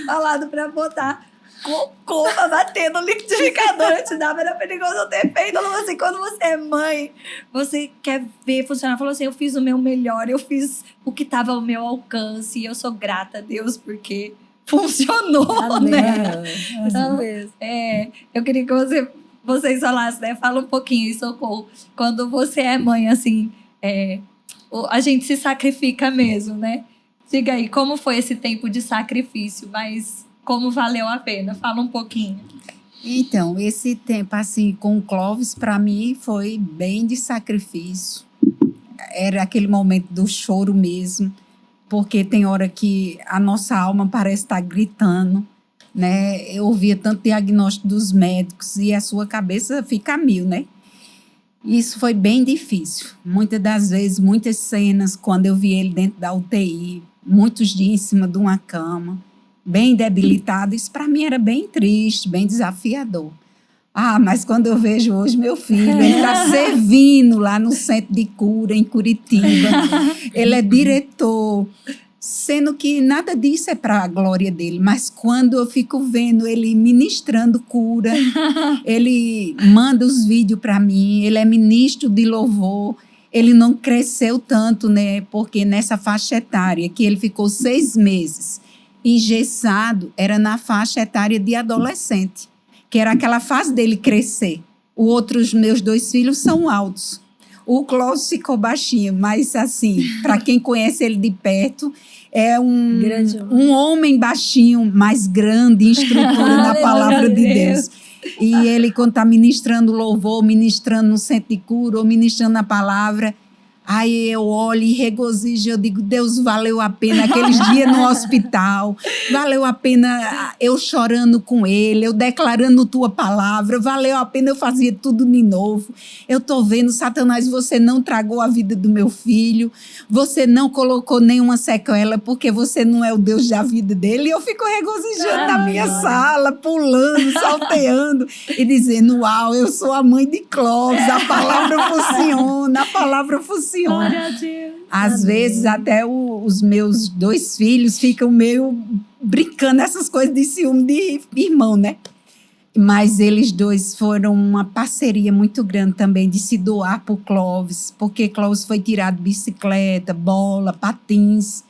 falado pra botar cocô pra bater no liquidificador, eu te dava, era perigoso eu ter feito. Ela falou assim, quando você é mãe, você quer ver funcionar. Ela falou assim, eu fiz o meu melhor, eu fiz o que tava ao meu alcance, e eu sou grata a Deus porque funcionou, Amém. né? Então, eu queria que vocês falassem, né? Fala um pouquinho, Socorro. Quando você é mãe, assim, a gente se sacrifica mesmo, né? Diga aí, como foi esse tempo de sacrifício, mas como valeu a pena? Fala um pouquinho. Então, esse tempo, assim, com o Clóvis, para mim, foi bem de sacrifício. Era aquele momento do choro mesmo, porque tem hora que a nossa alma parece estar gritando, né? Eu ouvia tanto diagnóstico dos médicos e a sua cabeça fica a mil, né? Isso foi bem difícil. Muitas das vezes, muitas cenas, quando eu vi ele dentro da UTI, muitos dias em cima de uma cama, bem debilitado, isso para mim era bem triste, bem desafiador. Mas quando eu vejo hoje meu filho, ele está servindo lá no Centro de Cura, em Curitiba. Ele é diretor, sendo que nada disso é para a glória dele, mas quando eu fico vendo ele ministrando cura, ele manda os vídeos para mim, ele é ministro de louvor, ele não cresceu tanto, né? Porque nessa faixa etária, que ele ficou 6 meses engessado, era na faixa etária de adolescente, que era aquela fase dele crescer. Os meus 2 filhos são altos. O Clóvis ficou baixinho, mas assim, para quem conhece ele de perto, é um homem baixinho, mais grande em estrutura na palavra de Deus. E ele, quando está ministrando louvor, ministrando no Centro de Cura, ou ministrando a palavra, aí eu olho e regozijo, eu digo, Deus, valeu a pena aqueles dias no hospital, valeu a pena eu chorando com ele, eu declarando tua palavra, valeu a pena eu fazer tudo de novo. Eu estou vendo, Satanás, você não tragou a vida do meu filho, você não colocou nenhuma sequela, porque você não é o Deus da vida dele. E eu fico regozijando na minha sala, pulando, salteando e dizendo, uau, eu sou a mãe de Clóvis, a palavra funciona, a palavra funciona. Glória a Deus. Às vezes até os meus 2 filhos ficam meio brincando essas coisas de ciúme de irmão, né? Mas eles 2 foram uma parceria muito grande também de se doar por Clóvis, porque Clóvis foi tirado de bicicleta, bola, patins.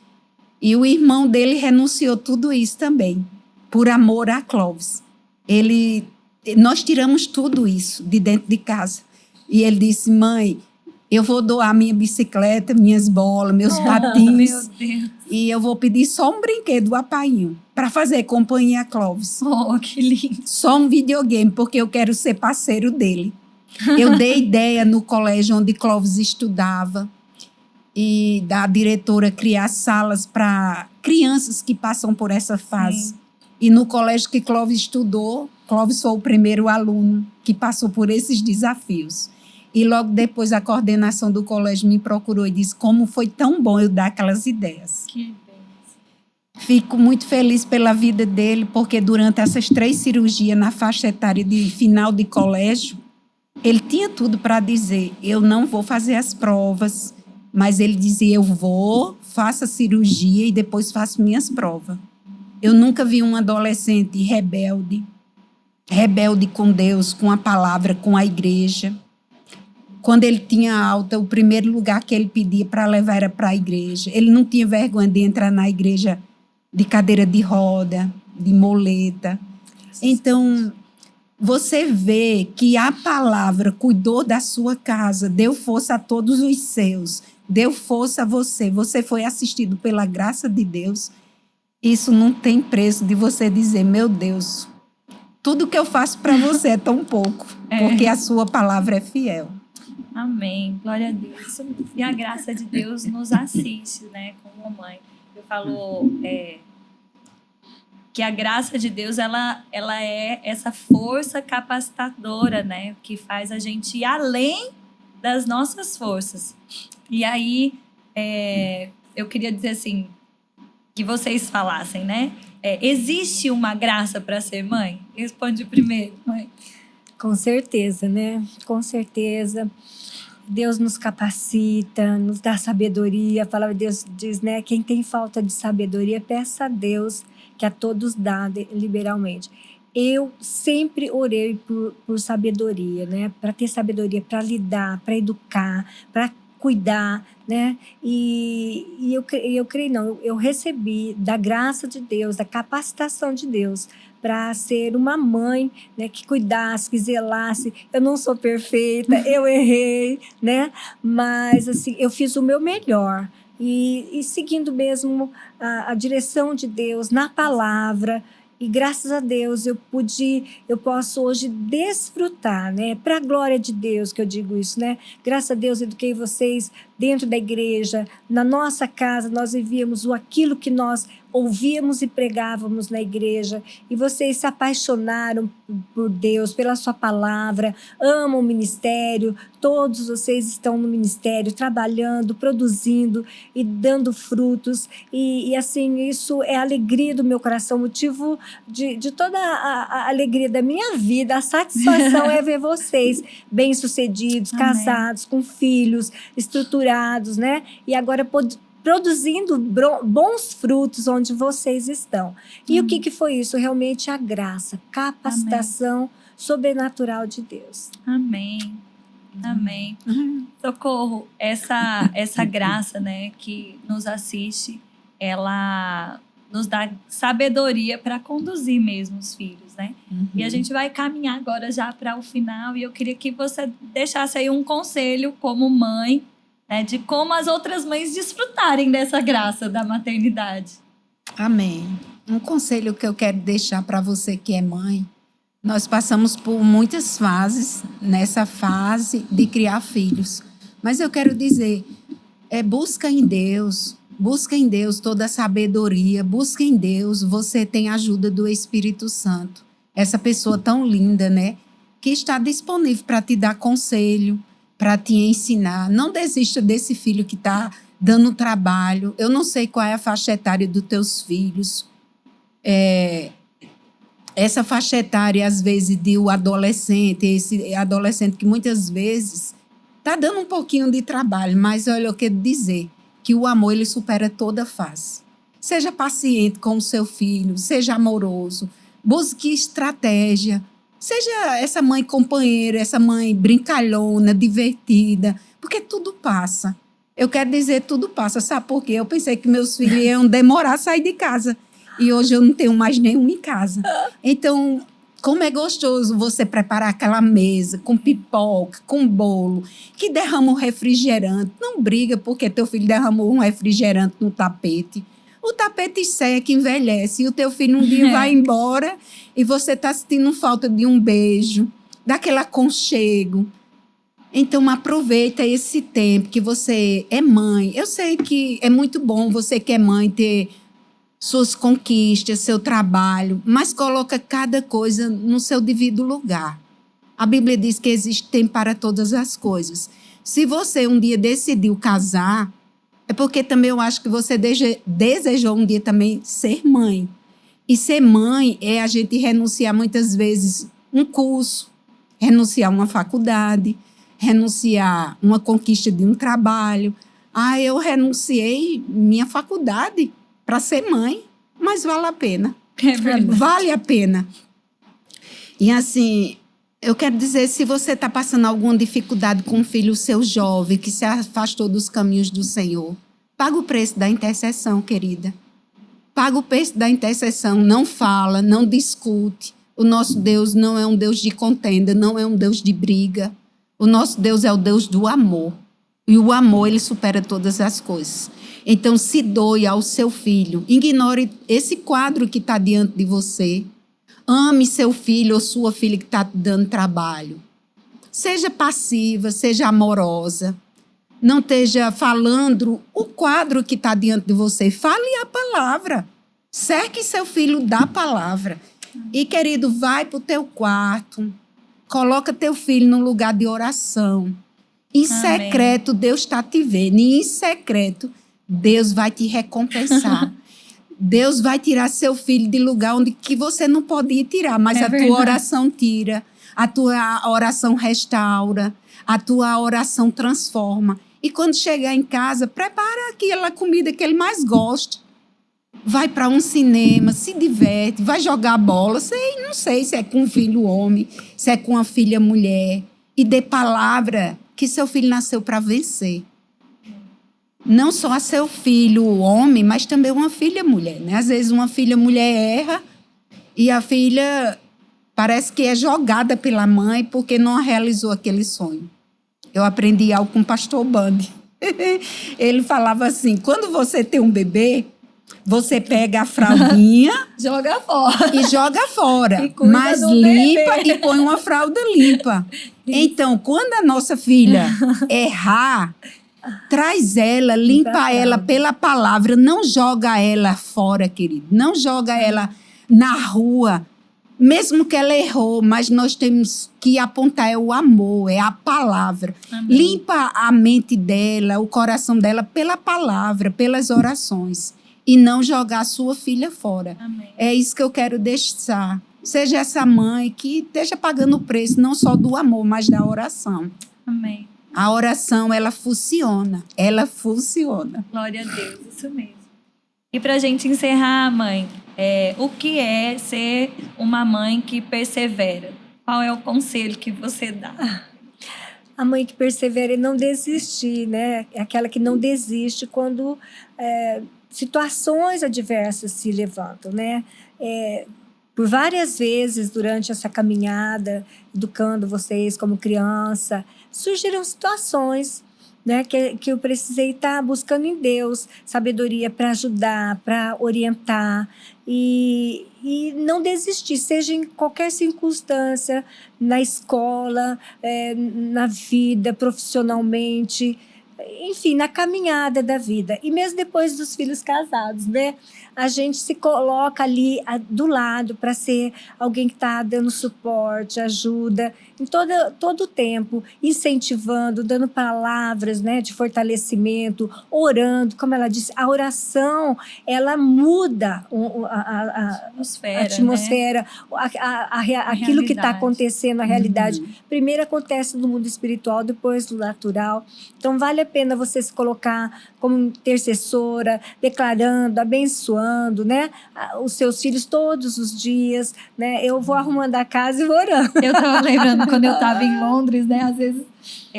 E o irmão dele renunciou tudo isso também, por amor a Clóvis. Nós tiramos tudo isso de dentro de casa. E ele disse, mãe, eu vou doar minha bicicleta, minhas bolas, meus patins. Meu Deus. E eu vou pedir só um brinquedo, o apainho, para fazer companhia a Clóvis. Oh, que lindo. Só um videogame, porque eu quero ser parceiro dele. Eu dei ideia no colégio onde Clóvis estudava e da diretora criar salas para crianças que passam por essa fase. Sim. E no colégio que Clóvis estudou, Clóvis foi o primeiro aluno que passou por esses desafios. E logo depois a coordenação do colégio me procurou e disse como foi tão bom eu dar aquelas ideias. Que bem. Fico muito feliz pela vida dele, porque durante essas 3 cirurgias na faixa etária de final de colégio, ele tinha tudo para dizer, eu não vou fazer as provas, Mas ele dizia, eu vou, faço a cirurgia e depois faço minhas provas. Eu nunca vi um adolescente rebelde com Deus, com a palavra, com a igreja. Quando ele tinha alta, o primeiro lugar que ele pedia para levar era para a igreja. Ele não tinha vergonha de entrar na igreja de cadeira de roda, de muleta. Então, você vê que a palavra cuidou da sua casa, deu força a todos os seus, deu força a você. Você foi assistido pela graça de Deus. Isso não tem preço de você dizer, meu Deus, tudo que eu faço para você é tão pouco, porque a sua palavra é fiel. Amém, glória a Deus. E a graça de Deus nos assiste, né, como mãe. Eu falo que a graça de Deus, ela é essa força capacitadora, né, que faz a gente ir além das nossas forças. E aí, eu queria dizer assim, que vocês falassem, né? Existe uma graça para ser mãe? Responde primeiro, mãe. Com certeza, né? Com certeza. Deus nos capacita, nos dá sabedoria. A palavra de Deus diz, né? Quem tem falta de sabedoria, peça a Deus, que a todos dá liberalmente. Eu sempre orei por sabedoria, né? Para ter sabedoria, para lidar, para educar, para cuidar, né? E eu creio, não, eu recebi da graça de Deus, da capacitação de Deus para ser uma mãe, né, que cuidasse, que zelasse. Eu não sou perfeita, eu errei, né? Mas assim, eu fiz o meu melhor e seguindo mesmo a direção de Deus na palavra. E graças a Deus eu posso hoje desfrutar, né? Para a glória de Deus que eu digo isso, né? Graças a Deus eduquei vocês dentro da igreja, na nossa casa nós vivíamos aquilo que nós ouvíamos e pregávamos na igreja, e vocês se apaixonaram por Deus, pela sua palavra, amam o ministério, todos vocês estão no ministério, trabalhando, produzindo e dando frutos, e assim, isso é a alegria do meu coração, motivo de toda a alegria da minha vida, a satisfação é ver vocês bem-sucedidos, casados, com filhos, estruturados, né? E agora produzindo bons frutos onde vocês estão. E o que foi isso? Realmente a graça, capacitação sobrenatural de Deus. Amém. Amém. Socorro, essa graça, né, que nos assiste, ela nos dá sabedoria para conduzir mesmo os filhos, né? E a gente vai caminhar agora já para o final, e eu queria que você deixasse aí um conselho como mãe, né, de como as outras mães desfrutarem dessa graça da maternidade. Amém. Um conselho que eu quero deixar para você que é mãe, nós passamos por muitas fases nessa fase de criar filhos, mas eu quero dizer, busca em Deus toda a sabedoria, busca em Deus, você tem a ajuda do Espírito Santo, essa pessoa tão linda, né, que está disponível para te dar conselho, para te ensinar. Não desista desse filho que está dando trabalho. Eu não sei qual é a faixa etária dos teus filhos. Essa faixa etária, às vezes, de o adolescente, esse adolescente que muitas vezes está dando um pouquinho de trabalho, mas olha, eu quero dizer que o amor, ele supera toda face. Seja paciente com o seu filho, seja amoroso, busque estratégia. Seja essa mãe companheira, essa mãe brincalhona, divertida, porque tudo passa. Eu quero dizer, tudo passa. Sabe por quê? Eu pensei que meus filhos iam demorar a sair de casa. E hoje eu não tenho mais nenhum em casa. Então, como é gostoso você preparar aquela mesa com pipoca, com bolo, que derrama um refrigerante. Não briga porque teu filho derramou um refrigerante no tapete. O tapete seca, envelhece, e o teu filho um dia vai embora e você está sentindo falta de um beijo, daquele aconchego. Então, aproveita esse tempo que você é mãe. Eu sei que é muito bom você que é mãe ter suas conquistas, seu trabalho, mas coloca cada coisa no seu devido lugar. A Bíblia diz que existe tempo para todas as coisas. Se você um dia decidiu casar, é porque também eu acho que você desejou um dia também ser mãe. E ser mãe é a gente renunciar muitas vezes um curso, renunciar uma faculdade, renunciar uma conquista de um trabalho. Eu renunciei minha faculdade para ser mãe, mas vale a pena. É verdade. Vale a pena. E assim, eu quero dizer, se você está passando alguma dificuldade com um filho seu jovem, que se afastou dos caminhos do Senhor, paga o preço da intercessão, querida. Paga o preço da intercessão, não fala, não discute. O nosso Deus não é um Deus de contenda, não é um Deus de briga. O nosso Deus é o Deus do amor. E o amor, ele supera todas as coisas. Então, se doe ao seu filho. Ignore esse quadro que está diante de você. Ame seu filho ou sua filha que está te dando trabalho. Seja passiva, seja amorosa. Não esteja falando o quadro que está diante de você. Fale a palavra. Cerque seu filho da palavra. E, querido, vai para o teu quarto. Coloca teu filho num lugar de oração. Em secreto, Deus está te vendo. E em secreto, Deus vai te recompensar. Deus vai tirar seu filho de lugar onde que você não podia tirar, mas a tua oração tira, a tua oração restaura, a tua oração transforma. E quando chegar em casa, prepara aquela comida que ele mais gosta. Vai para um cinema, se diverte, vai jogar bola. Não sei se é com um filho homem, se é com uma filha mulher. E dê palavra que seu filho nasceu para vencer. Não só a seu filho homem, mas também uma filha mulher, né? Às vezes uma filha mulher erra e a filha parece que é jogada pela mãe porque não realizou aquele sonho. Eu aprendi algo com o pastor Bandi. Ele falava assim, quando você tem um bebê, você pega a fraldinha joga fora. E joga fora, e mas limpa e põe uma fralda limpa. Então, quando a nossa filha errar, traz ela, limpa ela pela palavra, não joga ela fora, querido. Não joga ela na rua, mesmo que ela errou, mas nós temos que apontar o amor, é a palavra. Amém. Limpa a mente dela, o coração dela pela palavra, pelas orações. E não jogar a sua filha fora. Amém. É isso que eu quero deixar. Seja essa mãe que esteja pagando o preço, não só do amor, mas da oração. Amém. A oração, ela funciona. Ela funciona. Glória a Deus, isso mesmo. E para a gente encerrar, mãe, o que é ser uma mãe que persevera? Qual é o conselho que você dá? A mãe que persevera e não desistir, né? É aquela que não desiste quando situações adversas se levantam, né? Por várias vezes durante essa caminhada, educando vocês como criança, surgiram situações, né, que eu precisei estar buscando em Deus sabedoria para ajudar, para orientar e não desistir, seja em qualquer circunstância, na escola, na vida, profissionalmente, enfim, na caminhada da vida. E mesmo depois dos filhos casados, né? A gente se coloca ali do lado para ser alguém que está dando suporte, ajuda, em todo o tempo, incentivando, dando palavras, né, de fortalecimento, orando. Como ela disse, a oração, ela muda a atmosfera, né? Aquilo que está acontecendo, a realidade. Primeiro acontece no mundo espiritual, depois no natural. Então, vale a pena você se colocar como intercessora, declarando, abençoando, né, os seus filhos todos os dias, né? Eu vou arrumando a casa e vou orando. Eu estava lembrando quando eu estava em Londres, né? Às vezes,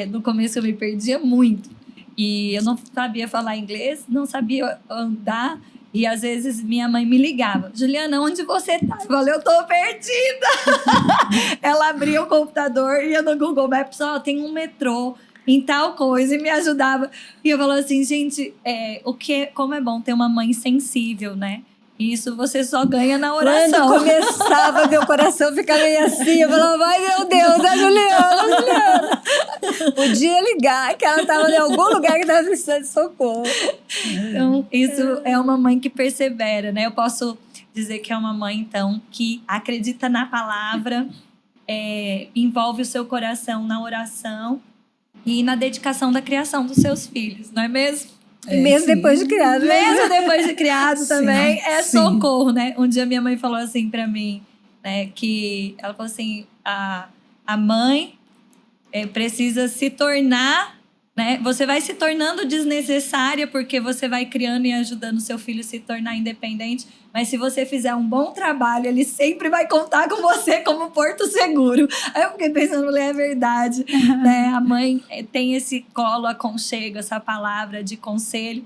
no começo eu me perdia muito. E eu não sabia falar inglês, não sabia andar. E às vezes minha mãe me ligava. Juliana, onde você tá? Eu falei, eu tô perdida. Ela abria o computador, ia no Google Maps, tem um metrô em tal coisa, e me ajudava. E eu falava assim, gente, como é bom ter uma mãe sensível, né? Isso você só ganha na oração. Quando começava, meu coração ficava meio assim. Eu falava, ai meu Deus, a Juliana. Podia ligar, que ela estava em algum lugar que estava precisando de socorro. Então, isso é uma mãe que persevera, né? Eu posso dizer que é uma mãe, então, que acredita na palavra, envolve o seu coração na oração e na dedicação da criação dos seus filhos, não é mesmo? Mesmo depois de criado. Mesmo depois de criado também, socorro, né? Um dia minha mãe falou assim pra mim, né? Que ela falou assim, a mãe precisa se tornar, né? Você vai se tornando desnecessária porque você vai criando e ajudando o seu filho a se tornar independente. Mas se você fizer um bom trabalho, ele sempre vai contar com você como porto seguro. Aí eu fiquei pensando, é verdade, né? A mãe tem esse colo, aconchego, essa palavra de conselho.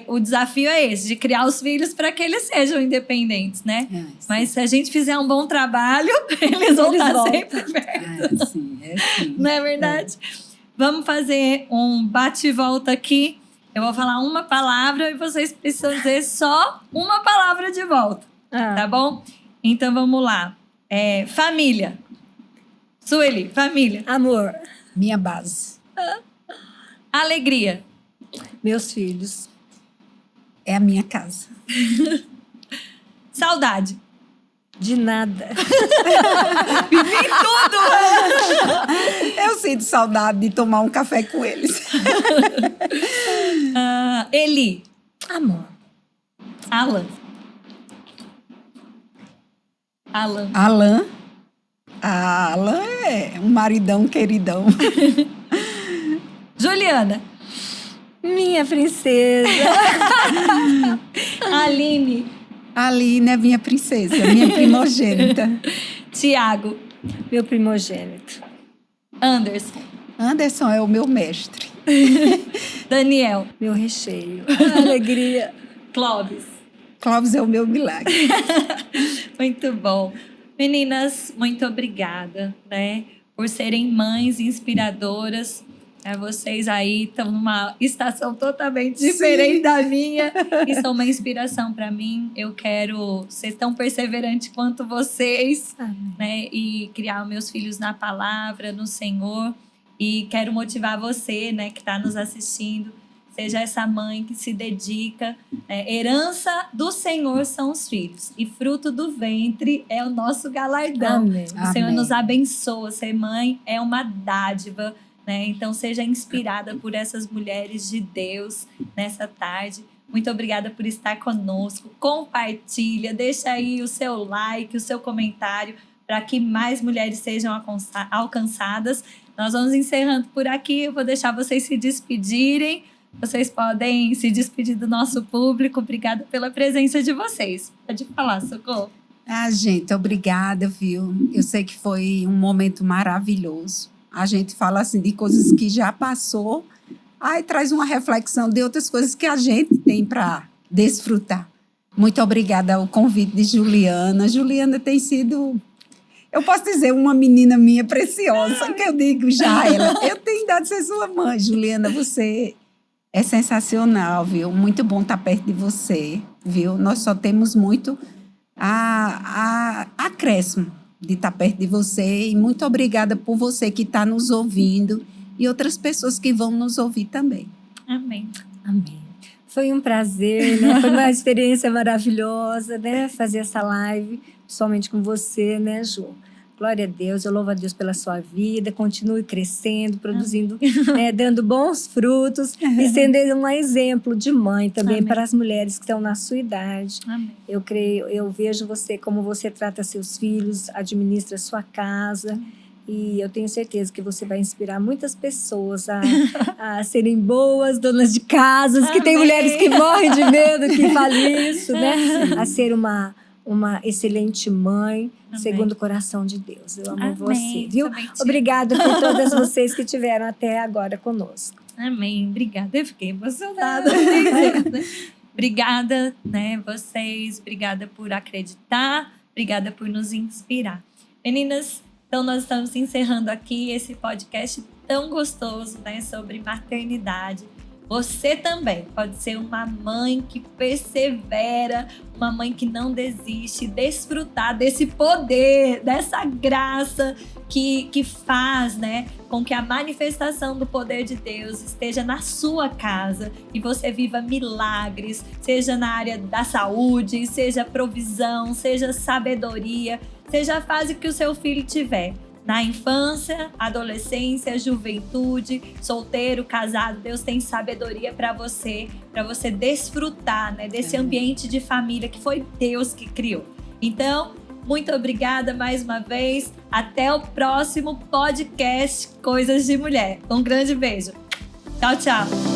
O desafio é esse, de criar os filhos para que eles sejam independentes, né? Mas se a gente fizer um bom trabalho, eles vão estar sempre perto. Sim. Não é verdade? Vamos fazer um bate-volta aqui. Eu vou falar uma palavra e vocês precisam dizer só uma palavra de volta. Tá bom? Então vamos lá. Família. Sueli, família. Amor. Minha base. Alegria. Meus filhos. É a minha casa. Saudade. De nada. Vivi tudo! Eu sinto saudade de tomar um café com eles. Eli. Amor. Alan. Alan é um maridão queridão. Juliana. Minha princesa. Aline. Aline é minha princesa, minha primogênita. Tiago. Meu primogênito. Anderson. Anderson é o meu mestre. Daniel. Meu recheio. Alegria. Clóvis. Clóvis é o meu milagre. Muito bom. Meninas, muito obrigada, né? Por serem mães inspiradoras. Vocês aí estão numa estação totalmente diferente da minha e são uma inspiração para mim. Eu quero ser tão perseverante quanto vocês, né? E criar meus filhos na palavra, no Senhor. E quero motivar você, né, que está nos assistindo. Seja essa mãe que se dedica. Herança do Senhor são os filhos. E fruto do ventre é o nosso galardão. Amém. O Senhor nos abençoa. Ser mãe é uma dádiva. Então, seja inspirada por essas mulheres de Deus nessa tarde. Muito obrigada por estar conosco. Compartilha, deixa aí o seu like, o seu comentário, para que mais mulheres sejam alcançadas. Nós vamos encerrando por aqui. Eu vou deixar vocês se despedirem. Vocês podem se despedir do nosso público. Obrigada pela presença de vocês. Pode falar, Socorro. Gente, obrigada, viu? Eu sei que foi um momento maravilhoso. A gente fala assim de coisas que já passou, aí traz uma reflexão de outras coisas que a gente tem para desfrutar. Muito obrigada ao convite de Juliana. Juliana tem sido, eu posso dizer, uma menina minha preciosa, que eu digo já ela. Eu tenho dado ser sua mãe, Juliana, você é sensacional, viu? Muito bom estar perto de você, viu? Nós só temos muito acréscimo de estar perto de você, e muito obrigada por você que está nos ouvindo e outras pessoas que vão nos ouvir também. Amém. Amém. Foi um prazer, né? Foi uma experiência maravilhosa, né? Fazer essa live, somente com você, né, Ju? Glória a Deus, eu louvo a Deus pela sua vida, continue crescendo, produzindo, né, dando bons frutos e sendo um exemplo de mãe também para as mulheres que estão na sua idade. Amém. Eu vejo você, como você trata seus filhos, administra sua casa, e eu tenho certeza que você vai inspirar muitas pessoas a serem boas donas de casas, que tem mulheres que morrem de medo que falem isso, né? A ser uma excelente mãe, segundo o coração de Deus. Eu amo você, viu? Obrigada por todas vocês que estiveram até agora conosco. Amém. Obrigada. Eu fiquei emocionada. Obrigada, né, vocês. Obrigada por acreditar. Obrigada por nos inspirar. Meninas, então nós estamos encerrando aqui esse podcast tão gostoso, né, sobre maternidade. Você também pode ser uma mãe que persevera, uma mãe que não desiste, desfrutar desse poder, dessa graça que faz, né, com que a manifestação do poder de Deus esteja na sua casa e você viva milagres, seja na área da saúde, seja provisão, seja sabedoria, seja a fase que o seu filho tiver. Na infância, adolescência, juventude, solteiro, casado, Deus tem sabedoria para você desfrutar, né, desse ambiente de família que foi Deus que criou. Então, muito obrigada mais uma vez. Até o próximo podcast Coisas de Mulher. Um grande beijo. Tchau, tchau.